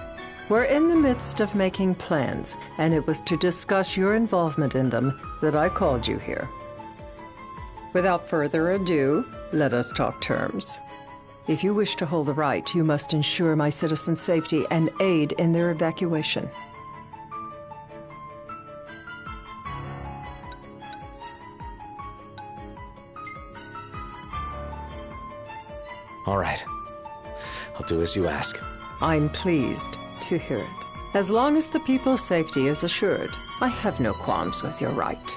We're in the midst of making plans, and it was to discuss your involvement in them that I called you here. Without further ado, let us talk terms. If you wish to hold the right, you must ensure my citizens' safety and aid in their evacuation. All right. I'll do as you ask. I'm pleased to hear it. As long as the people's safety is assured, I have no qualms with your right.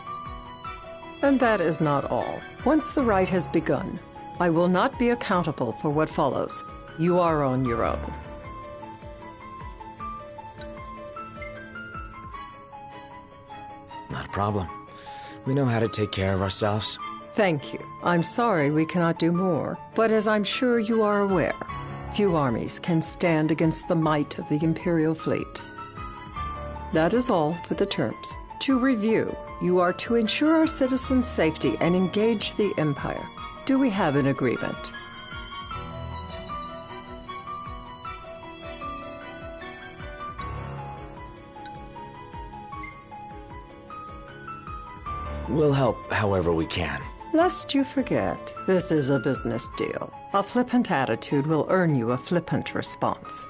And that is not all. Once the rite has begun, I will not be accountable for what follows. You are on your own. Not a problem. We know how to take care of ourselves. Thank you. I'm sorry we cannot do more, but as I'm sure you are aware, few armies can stand against the might of the Imperial fleet. That is all for the terms. To review, you are to ensure our citizens' safety and engage the Empire. Do we have an agreement? We'll help however we can. Lest you forget, this is a business deal. A flippant attitude will earn you a flippant response.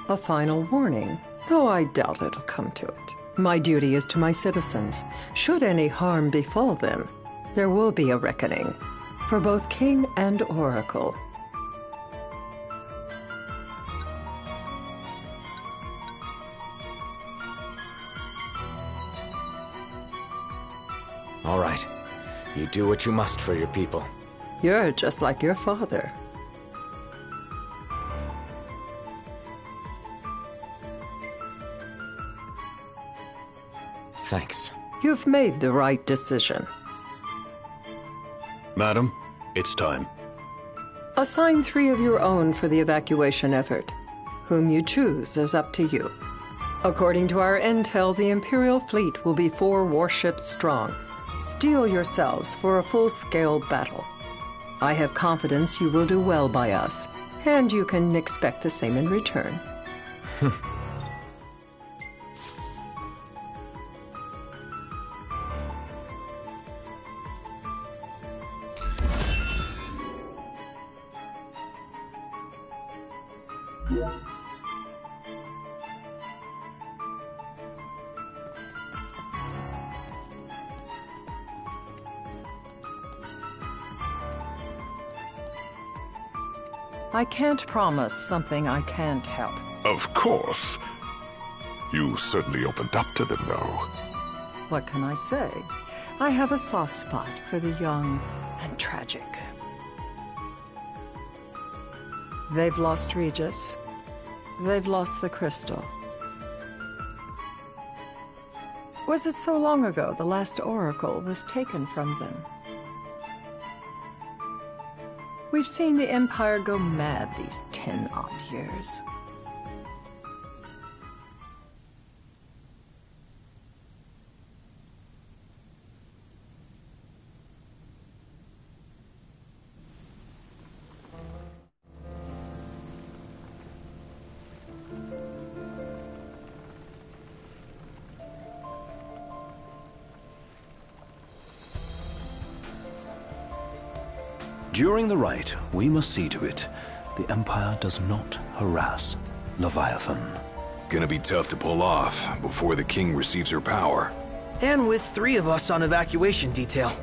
A final warning, though I doubt it'll come to it. My duty is to my citizens. Should any harm befall them, There will be a reckoning for both King and Oracle. All right. You do what you must for your people. You're just like your father. Thanks. You've made the right decision. Madam, it's time. Assign 3 of your own for the evacuation effort. Whom you choose is up to you. According to our intel, the Imperial fleet will be 4 warships strong. Steel yourselves for a full-scale battle. I have confidence you will do well by us, and you can expect the same in return. I can't promise something I can't help. Of course. You certainly opened up to them, though. What can I say? I have a soft spot for the young and tragic. They've lost Regis. They've lost the crystal. Was it so long ago the last oracle was taken from them? We've seen the Empire go mad these 10-odd years. During the rite, we must see to it the Empire does not harass Leviathan. Gonna be tough to pull off before the king receives her power. And with 3 of us on evacuation detail.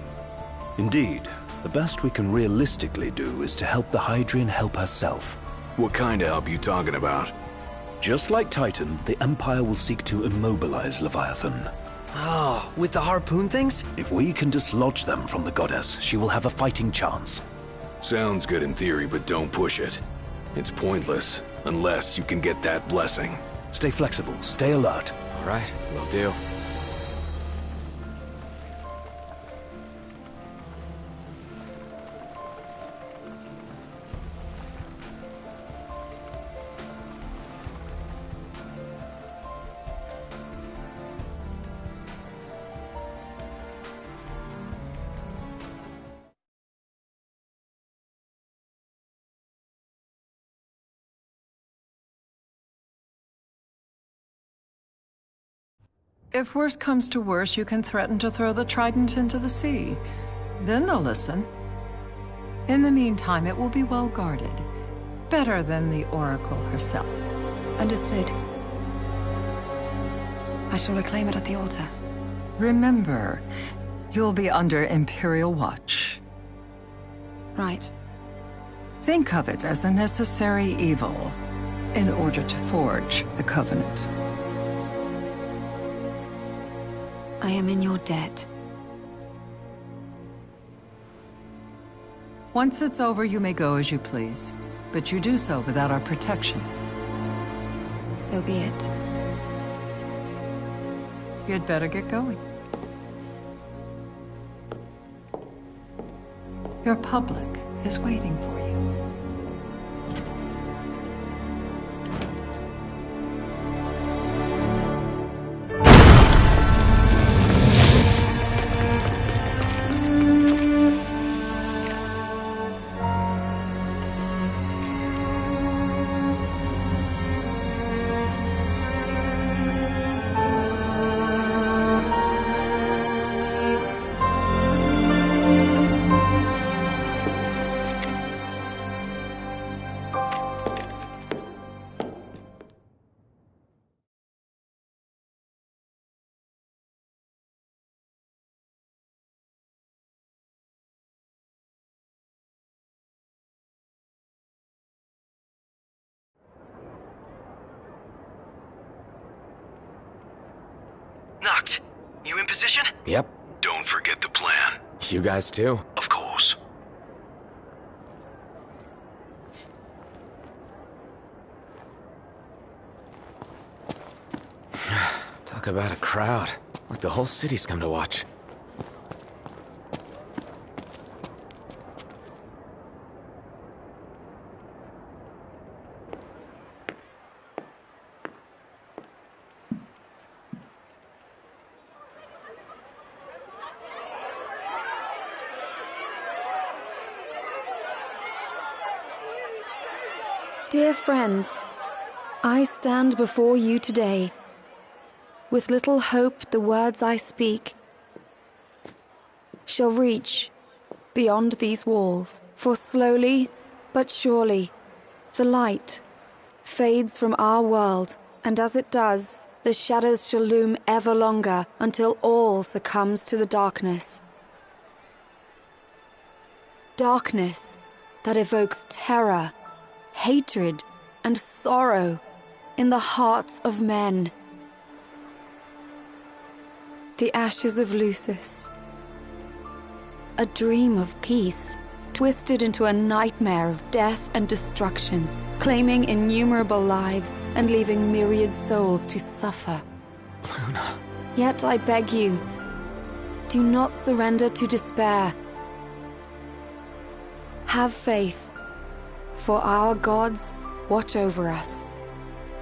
Indeed, the best we can realistically do is to help the Hydrian help herself. What kind of help you talking about? Just like Titan, the Empire will seek to immobilize Leviathan. Oh, with the harpoon things? If we can dislodge them from the goddess, she will have a fighting chance. Sounds good in theory, but don't push it. It's pointless, unless you can get that blessing. Stay flexible, stay alert. All right, will do. If worse comes to worse, you can threaten to throw the trident into the sea. Then they'll listen. In the meantime, it will be well guarded. Better than the Oracle herself. Understood. I shall reclaim it at the altar. Remember, you'll be under Imperial watch. Right. Think of it as a necessary evil in order to forge the Covenant. I am in your debt. Once it's over, you may go as you please. But you do so without our protection. So be it. You'd better get going. Your public is waiting for you. Noct, you in position? Yep. Don't forget the plan. You guys too? Of course. Talk about a crowd. Like the whole city's come to watch. Dear friends, I stand before you today. With little hope, the words I speak shall reach beyond these walls. For slowly but surely, the light fades from our world, and as it does, the shadows shall loom ever longer until all succumbs to the darkness. Darkness that evokes terror, hatred, and sorrow in the hearts of men. The ashes of Lucis. A dream of peace, twisted into a nightmare of death and destruction, claiming innumerable lives and leaving myriad souls to suffer. Luna. Yet I beg you, do not surrender to despair. Have faith, for our gods watch over us.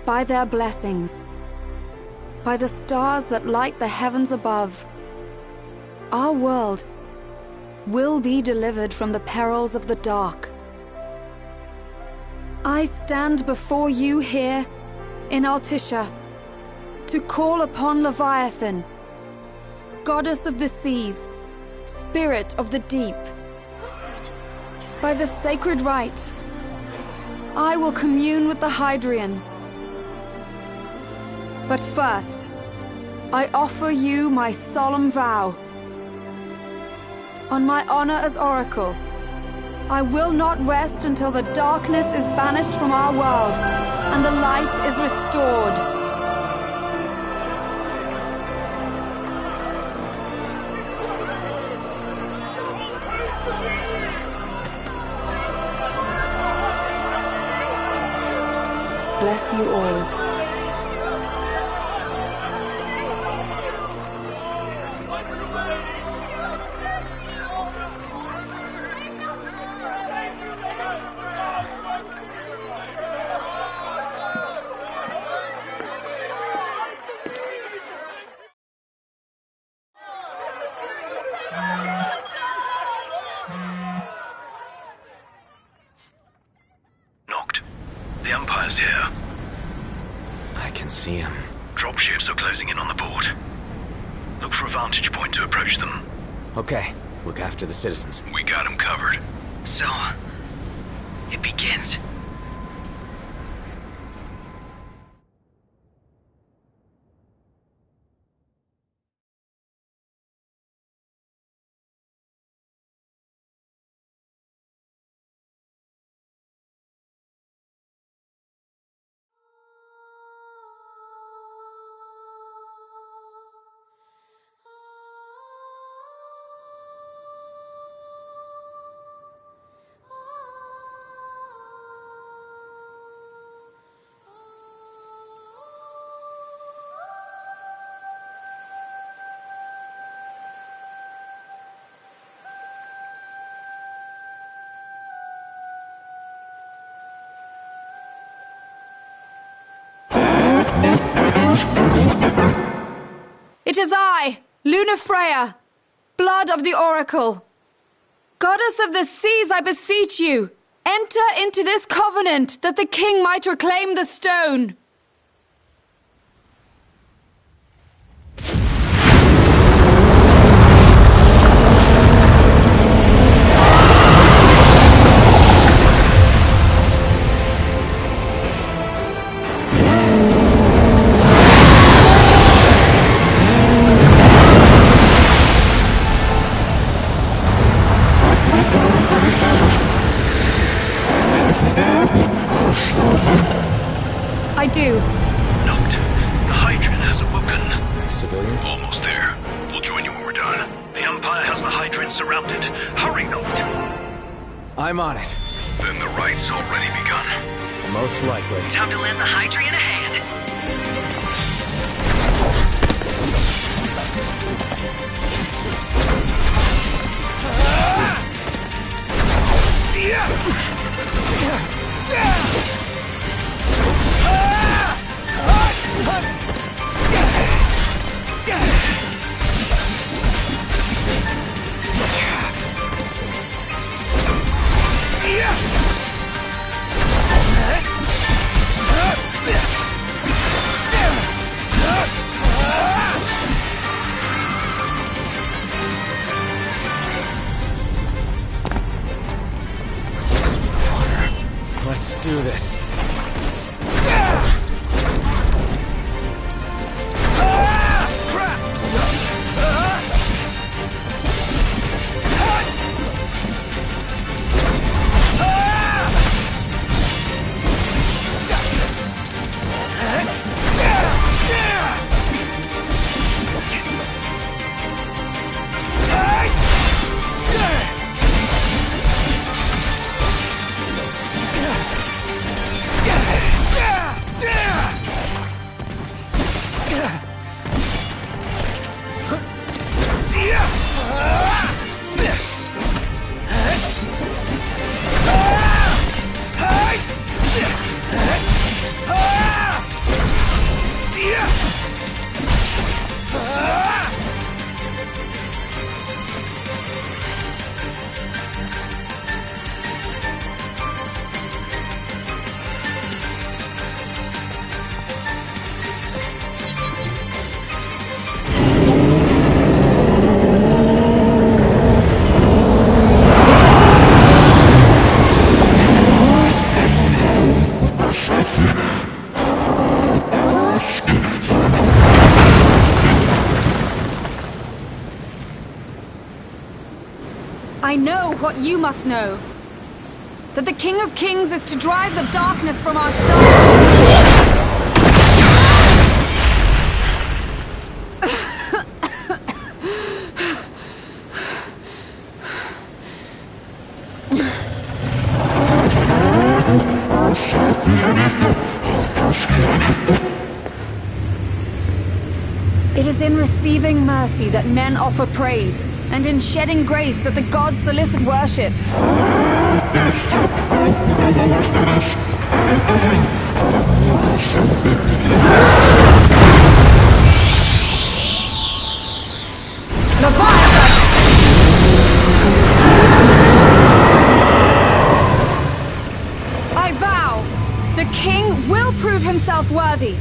By their blessings, by the stars that light the heavens above, our world will be delivered from the perils of the dark. I stand before you here in Altissia to call upon Leviathan, goddess of the seas, spirit of the deep. By the sacred rite, I will commune with the Hydrian. But first, I offer you my solemn vow. On my honor as Oracle, I will not rest until the darkness is banished from our world and the light is restored. Bless you all. Noct. The Empire's here. I can see him. Dropships are closing in on the port. Look for a vantage point to approach them. Okay, look after the citizens. We got them covered. So, it begins. It is I, Luna Freya, blood of the Oracle. Goddess of the seas, I beseech you, enter into this covenant that the king might reclaim the stone. I do. Noct. The Hydrian has awoken. civilians? Almost there. We'll join you when we're done. The Empire has the Hydrant surrounded. Hurry, Noct! I'm on it. Then the right's already begun. Most likely. Time to lend the Hydrant a hand. Let's do this. I know what you must know. That the King of Kings is to drive the darkness from our stars. It is in receiving mercy that men offer praise, and in shedding grace that the gods solicit worship. I vow, the king will prove himself worthy.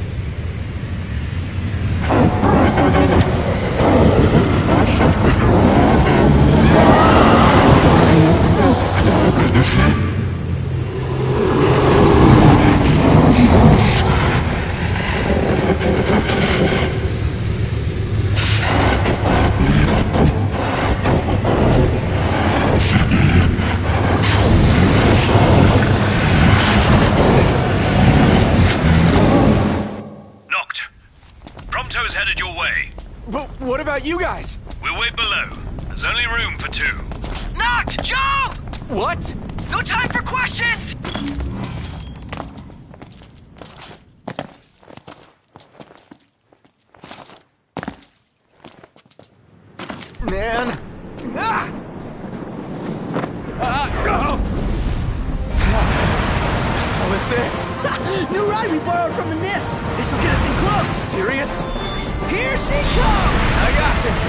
But what about you guys? We'll wait below. There's only room for two. Noct, jump! What? No time for questions! Man. What was this? New ride we borrowed from the Nifs. This will get us in close. Serious? Here she comes! I got this.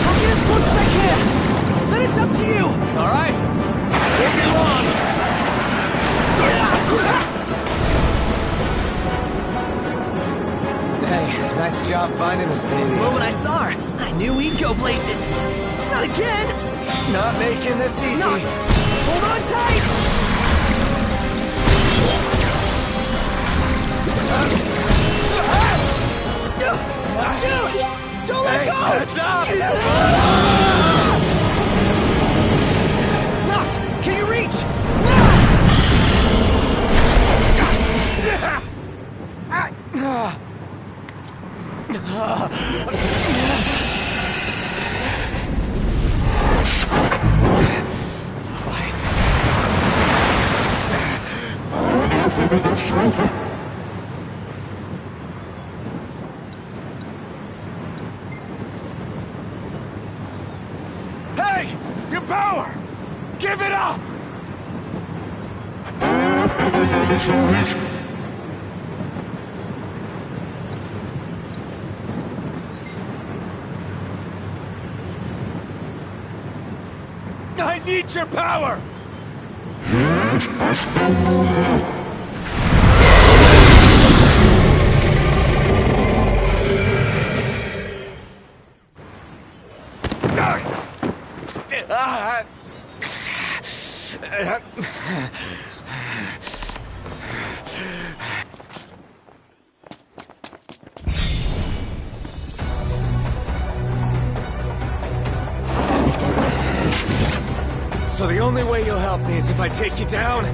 I'll get as close as I can. Then it's up to you. All right. Won't be long. Hey, nice job finding this baby. Well, when I saw her, I knew we'd go places. Not again. Not making this easy. Noct. Hold on tight. Dude! Don't let go! Heads up! Noct, can you reach? Hey! Your power! Give it up! I need your power! So the only way you'll help me is if I take you down?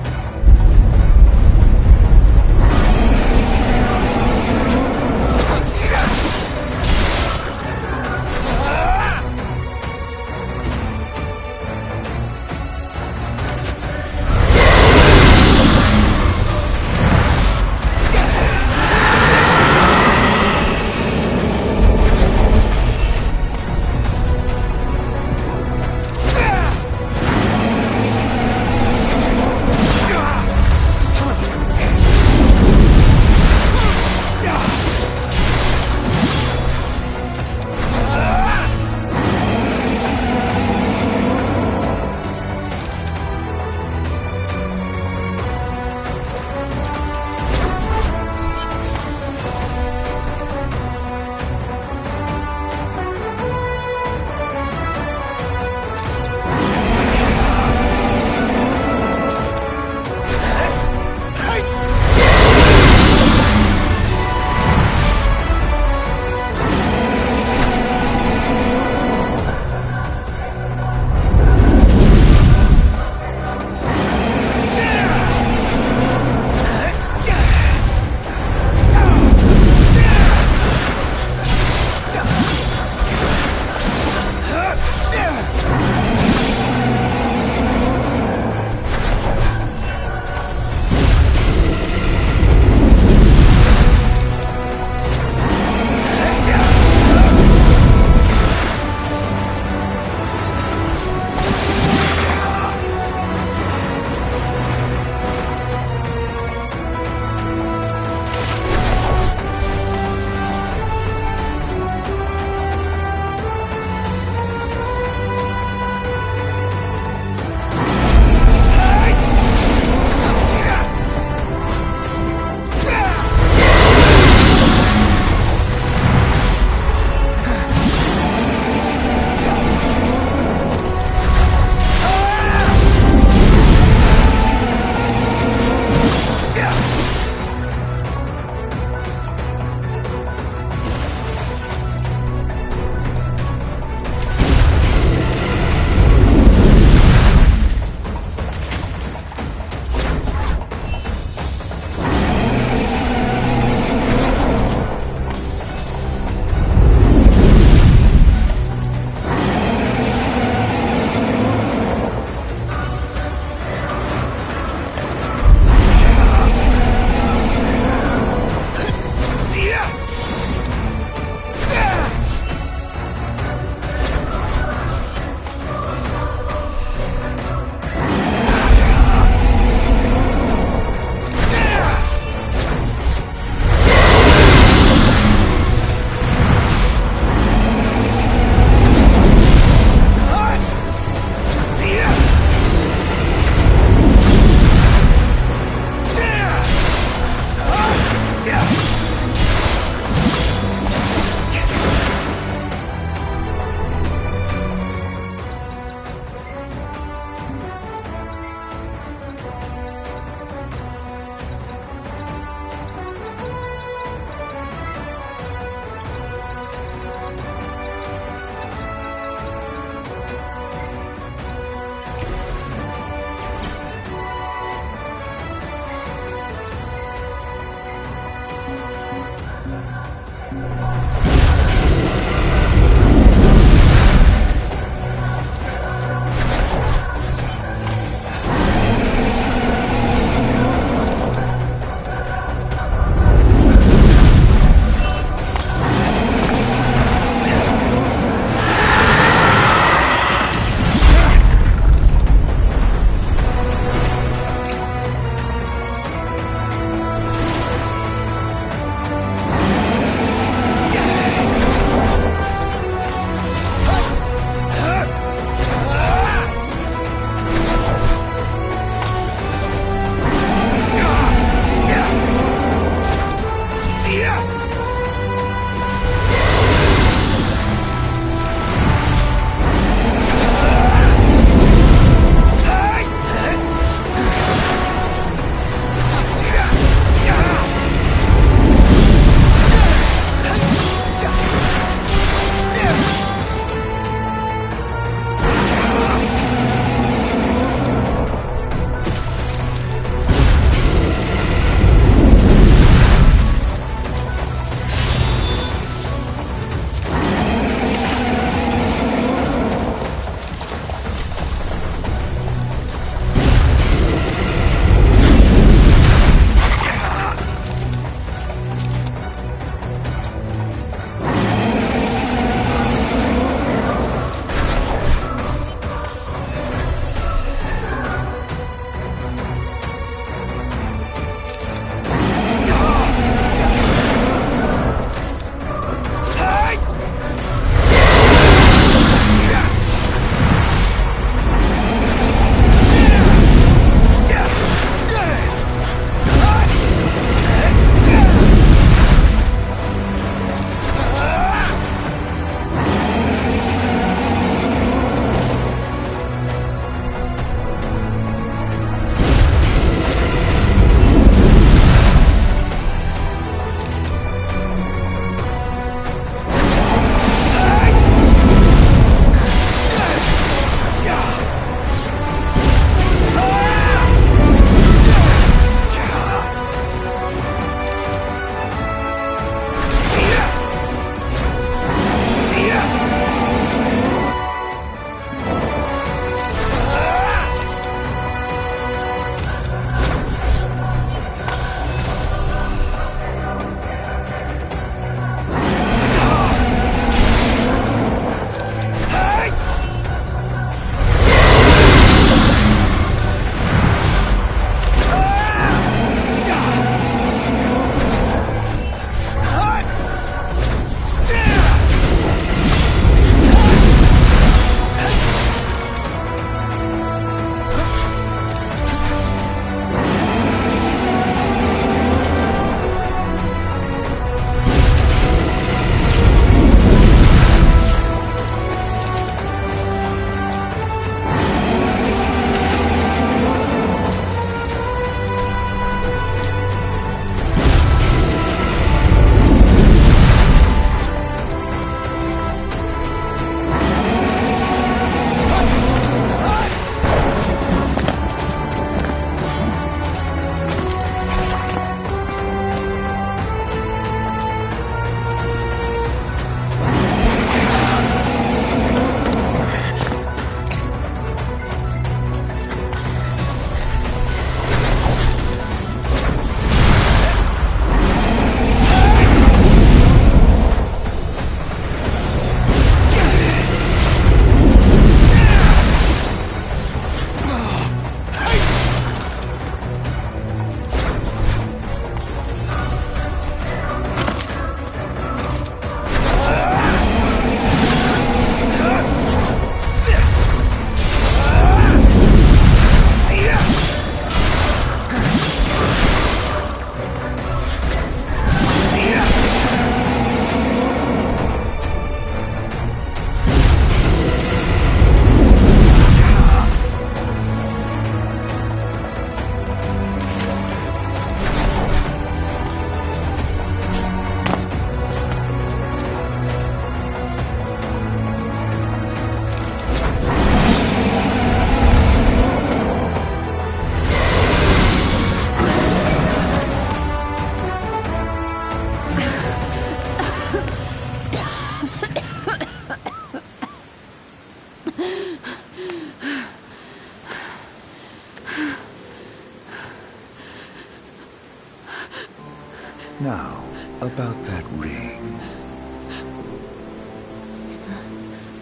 Now, about that ring.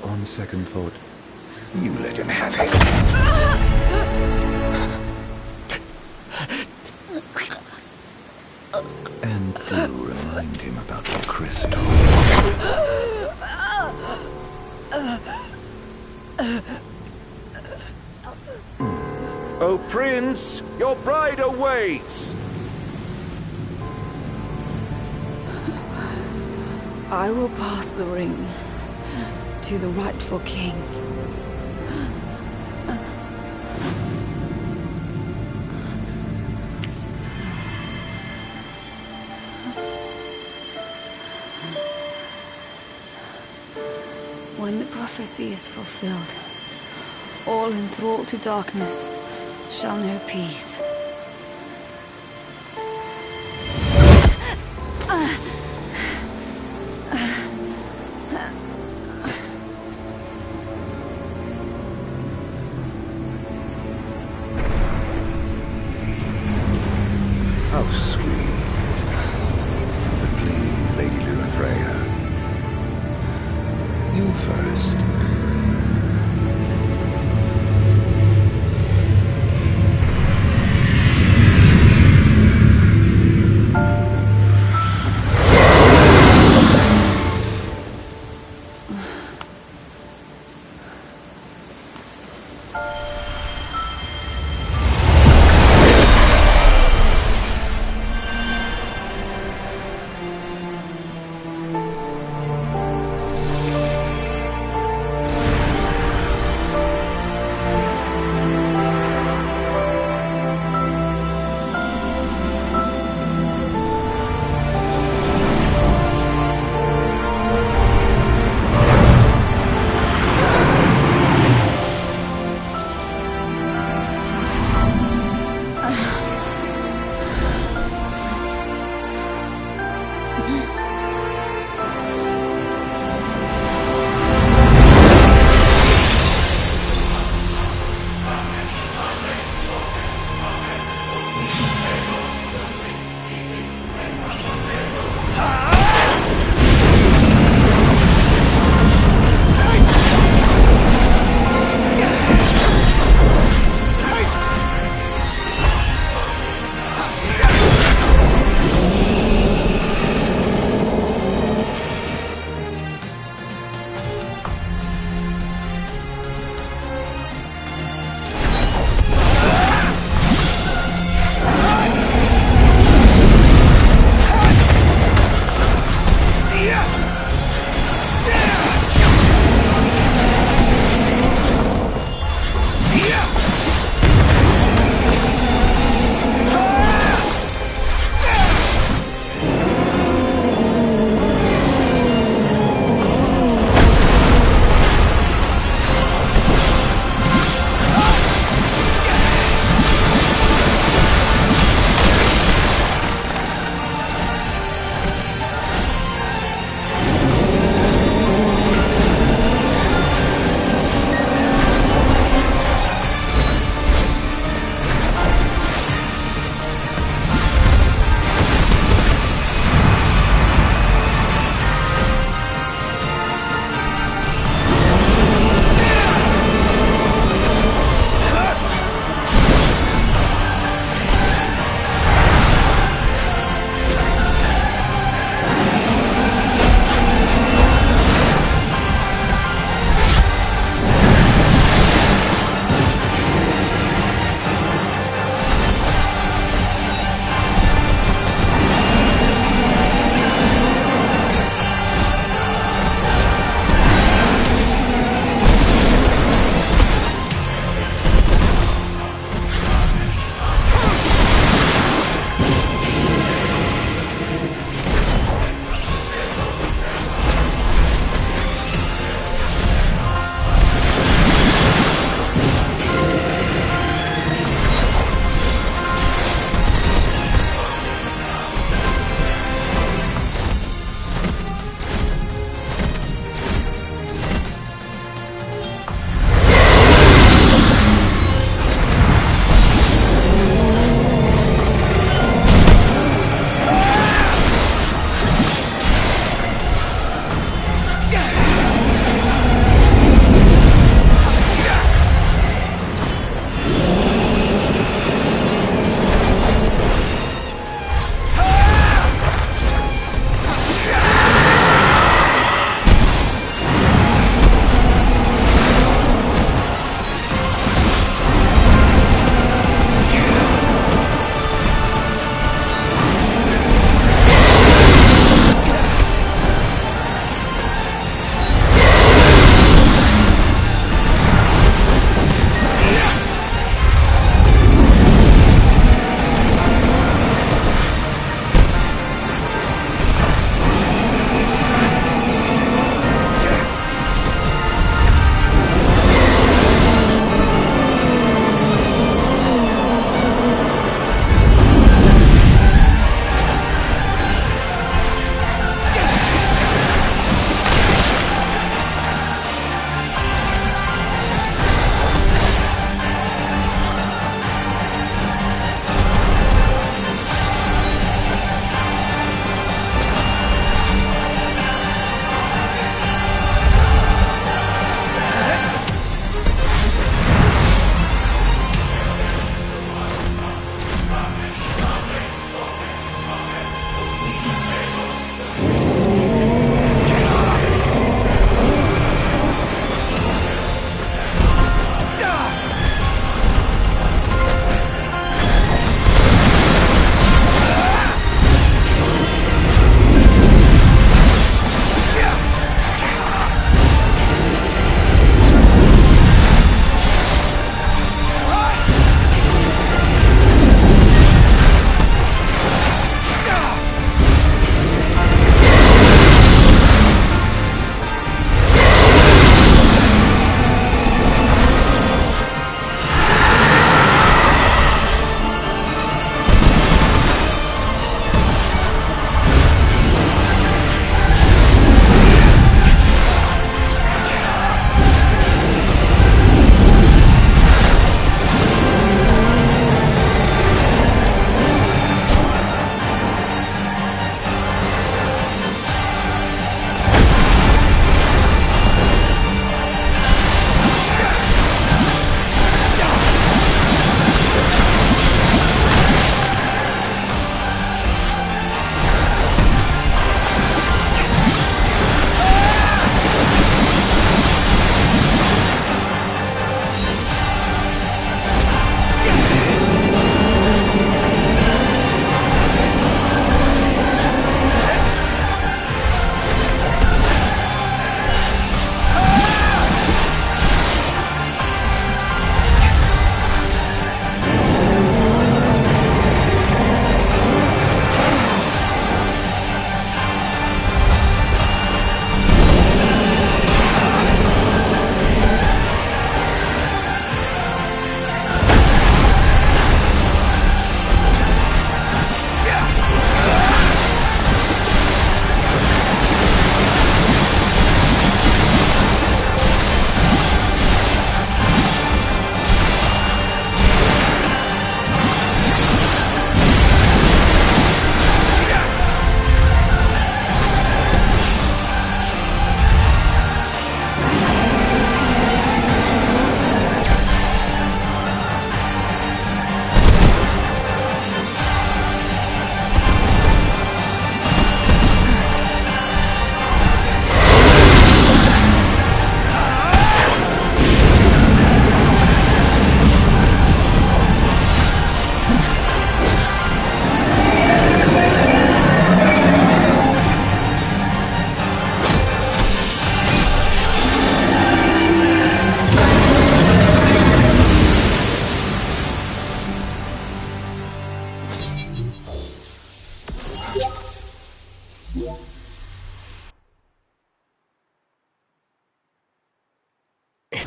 On second thought, you let him have it. And do remind him about the crystal. Oh, Prince, your bride awaits! I will pass the ring to the rightful king. When the prophecy is fulfilled, all enthralled to darkness shall know peace. How sweet. But please, Lady Lunafreya, you first.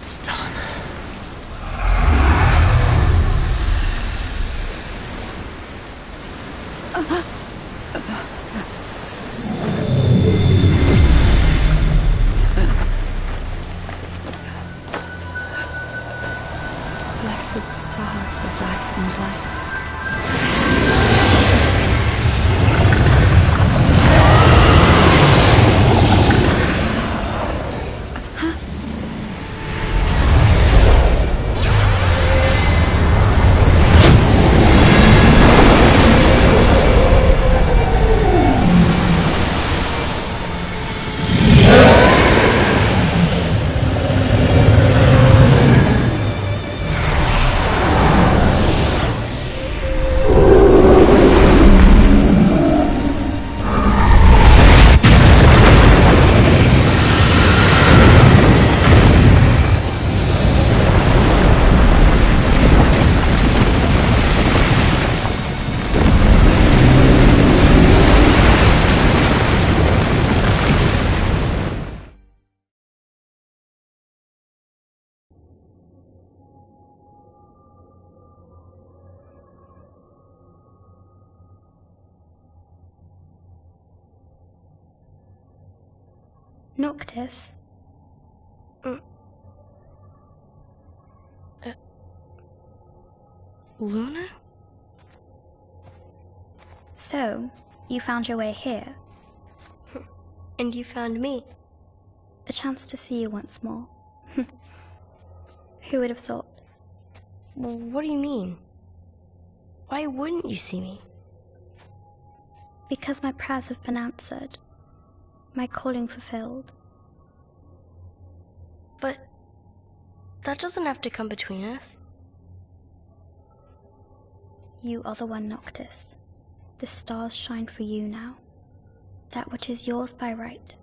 It's done. Blessed stars of life and light. Noctis? Luna? So, you found your way here. And you found me. A chance to see you once more. Who would have thought? Well, what do you mean? Why wouldn't you see me? Because my prayers have been answered. My calling fulfilled. But that doesn't have to come between us. You are the one, Noctis. The stars shine for you now. That which is yours by right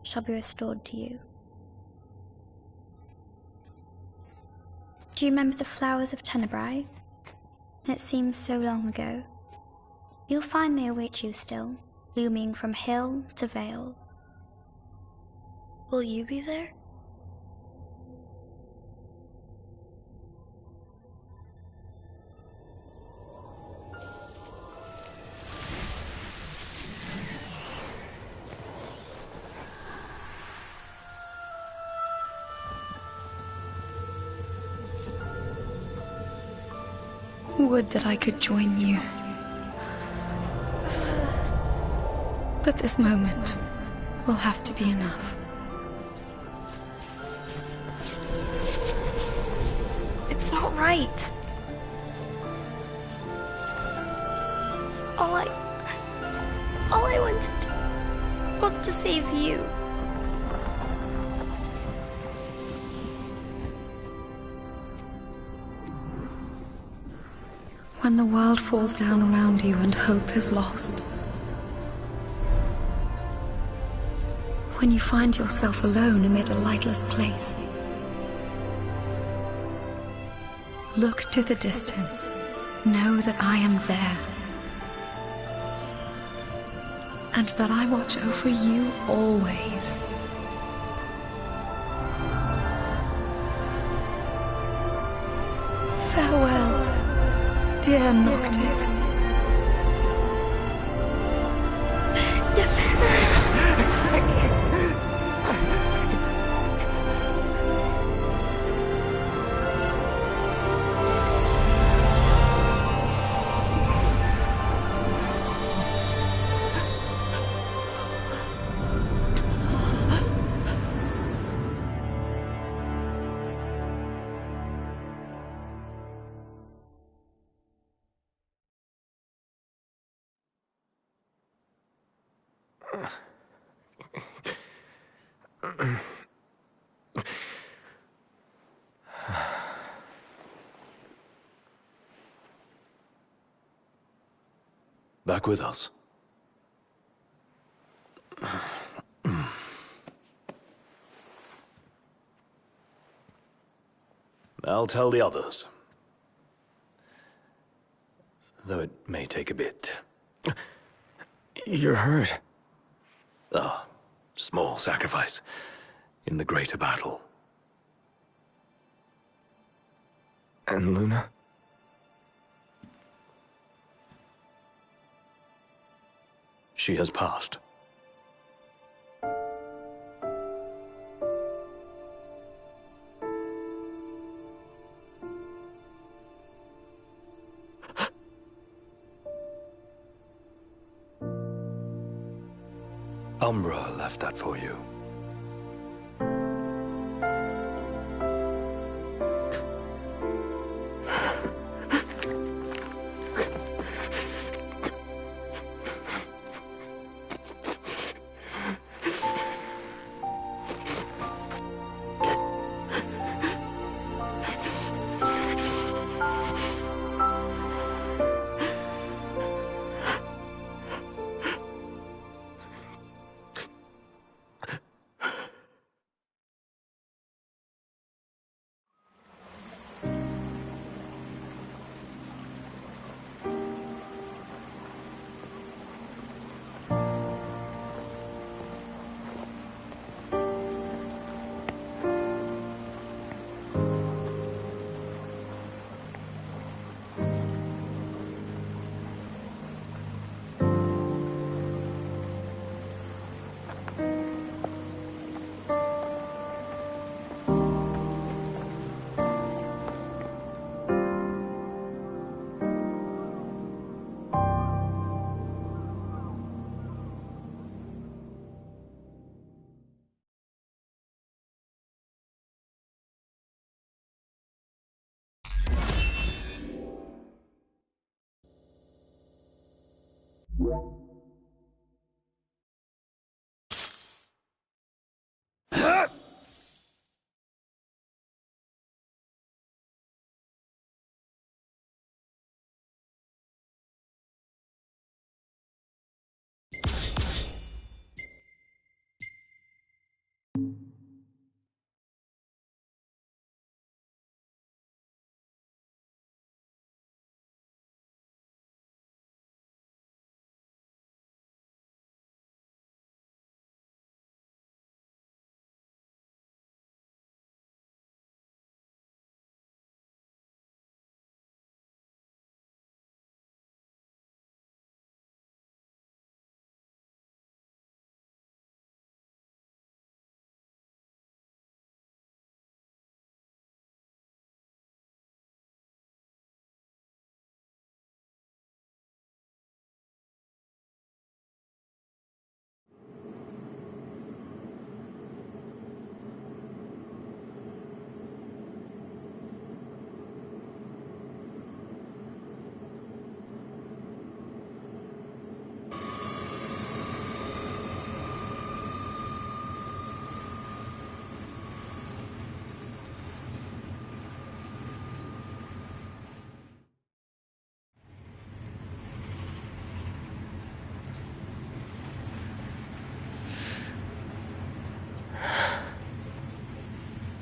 shall be restored to you. Do you remember the flowers of Tenebrae? It seems so long ago. You'll find they await you still, blooming from hill to vale. Will you be there? Would that I could join you. But this moment will have to be enough. It's not right. All I wanted was to save you. When the world falls down around you and hope is lost. When you find yourself alone amid a lightless place. Look to the distance. Know that I am there. And that I watch over you always. Farewell, dear Noctis. Back with us. I'll tell the others. Though it may take a bit. You're hurt. Ah, small sacrifice in the greater battle. And Luna? She has passed. Umbra left that for you.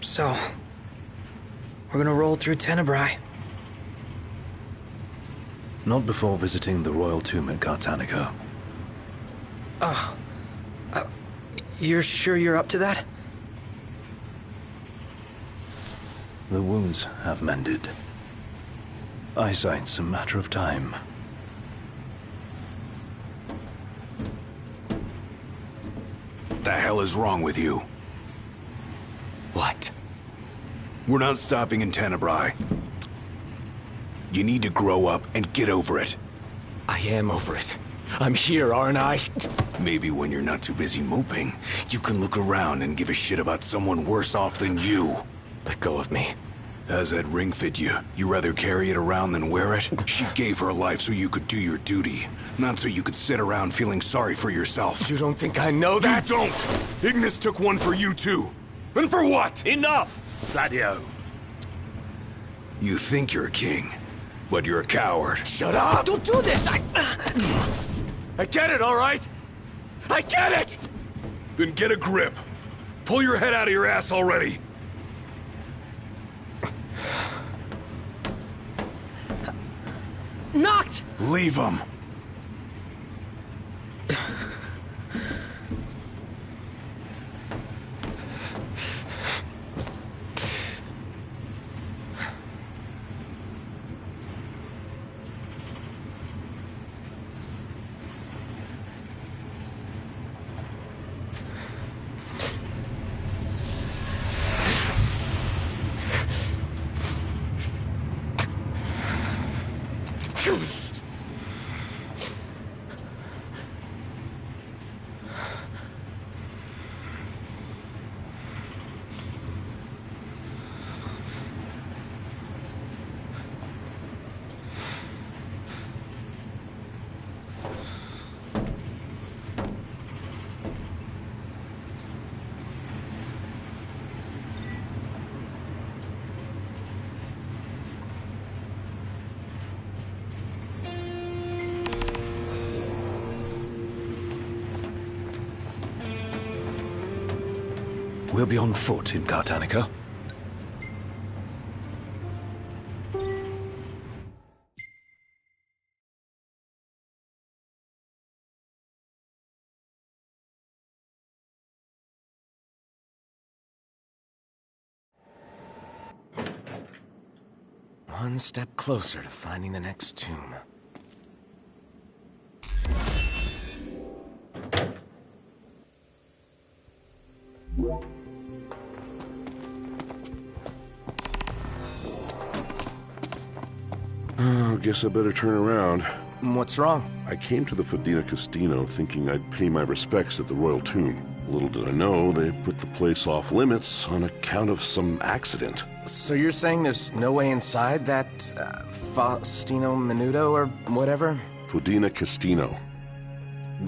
So, we're gonna roll through Tenebrae. Not before visiting the royal tomb at Cartanica. You're sure you're up to that? The wounds have mended. Eyesight's a matter of time. What the hell is wrong with you? What? We're not stopping in Tenebrae. You need to grow up and get over it. I am over it. I'm here, aren't I? Maybe when you're not too busy moping, you can look around and give a shit about someone worse off than you. Let go of me. How's that ring fit you? You rather carry it around than wear it? She gave her life so you could do your duty, not so you could sit around feeling sorry for yourself. You don't think I know that? You don't! Ignis took one for you too. And for what? Enough, Gladio. You think you're a king, but you're a coward. Shut up! Don't do this! I get it, all right? I get it! Then get a grip. Pull your head out of your ass already. Knocked! Leave him. We'll be on foot in Cartanica. One step closer to finding the next tomb. Oh, guess I better turn around. What's wrong? I came to the Fodena Casino thinking I'd pay my respects at the royal tomb. Little did I know they put the place off limits on account of some accident. So you're saying there's no way inside that, Faustino Menudo or whatever? Fodena Casino.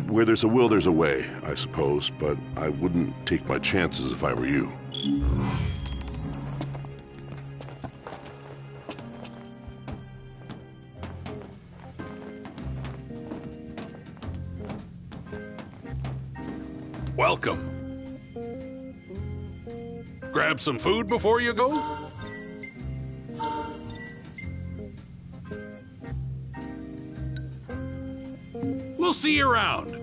Where there's a will, there's a way, I suppose, but I wouldn't take my chances if I were you. Welcome. Grab some food before you go? We'll see you around.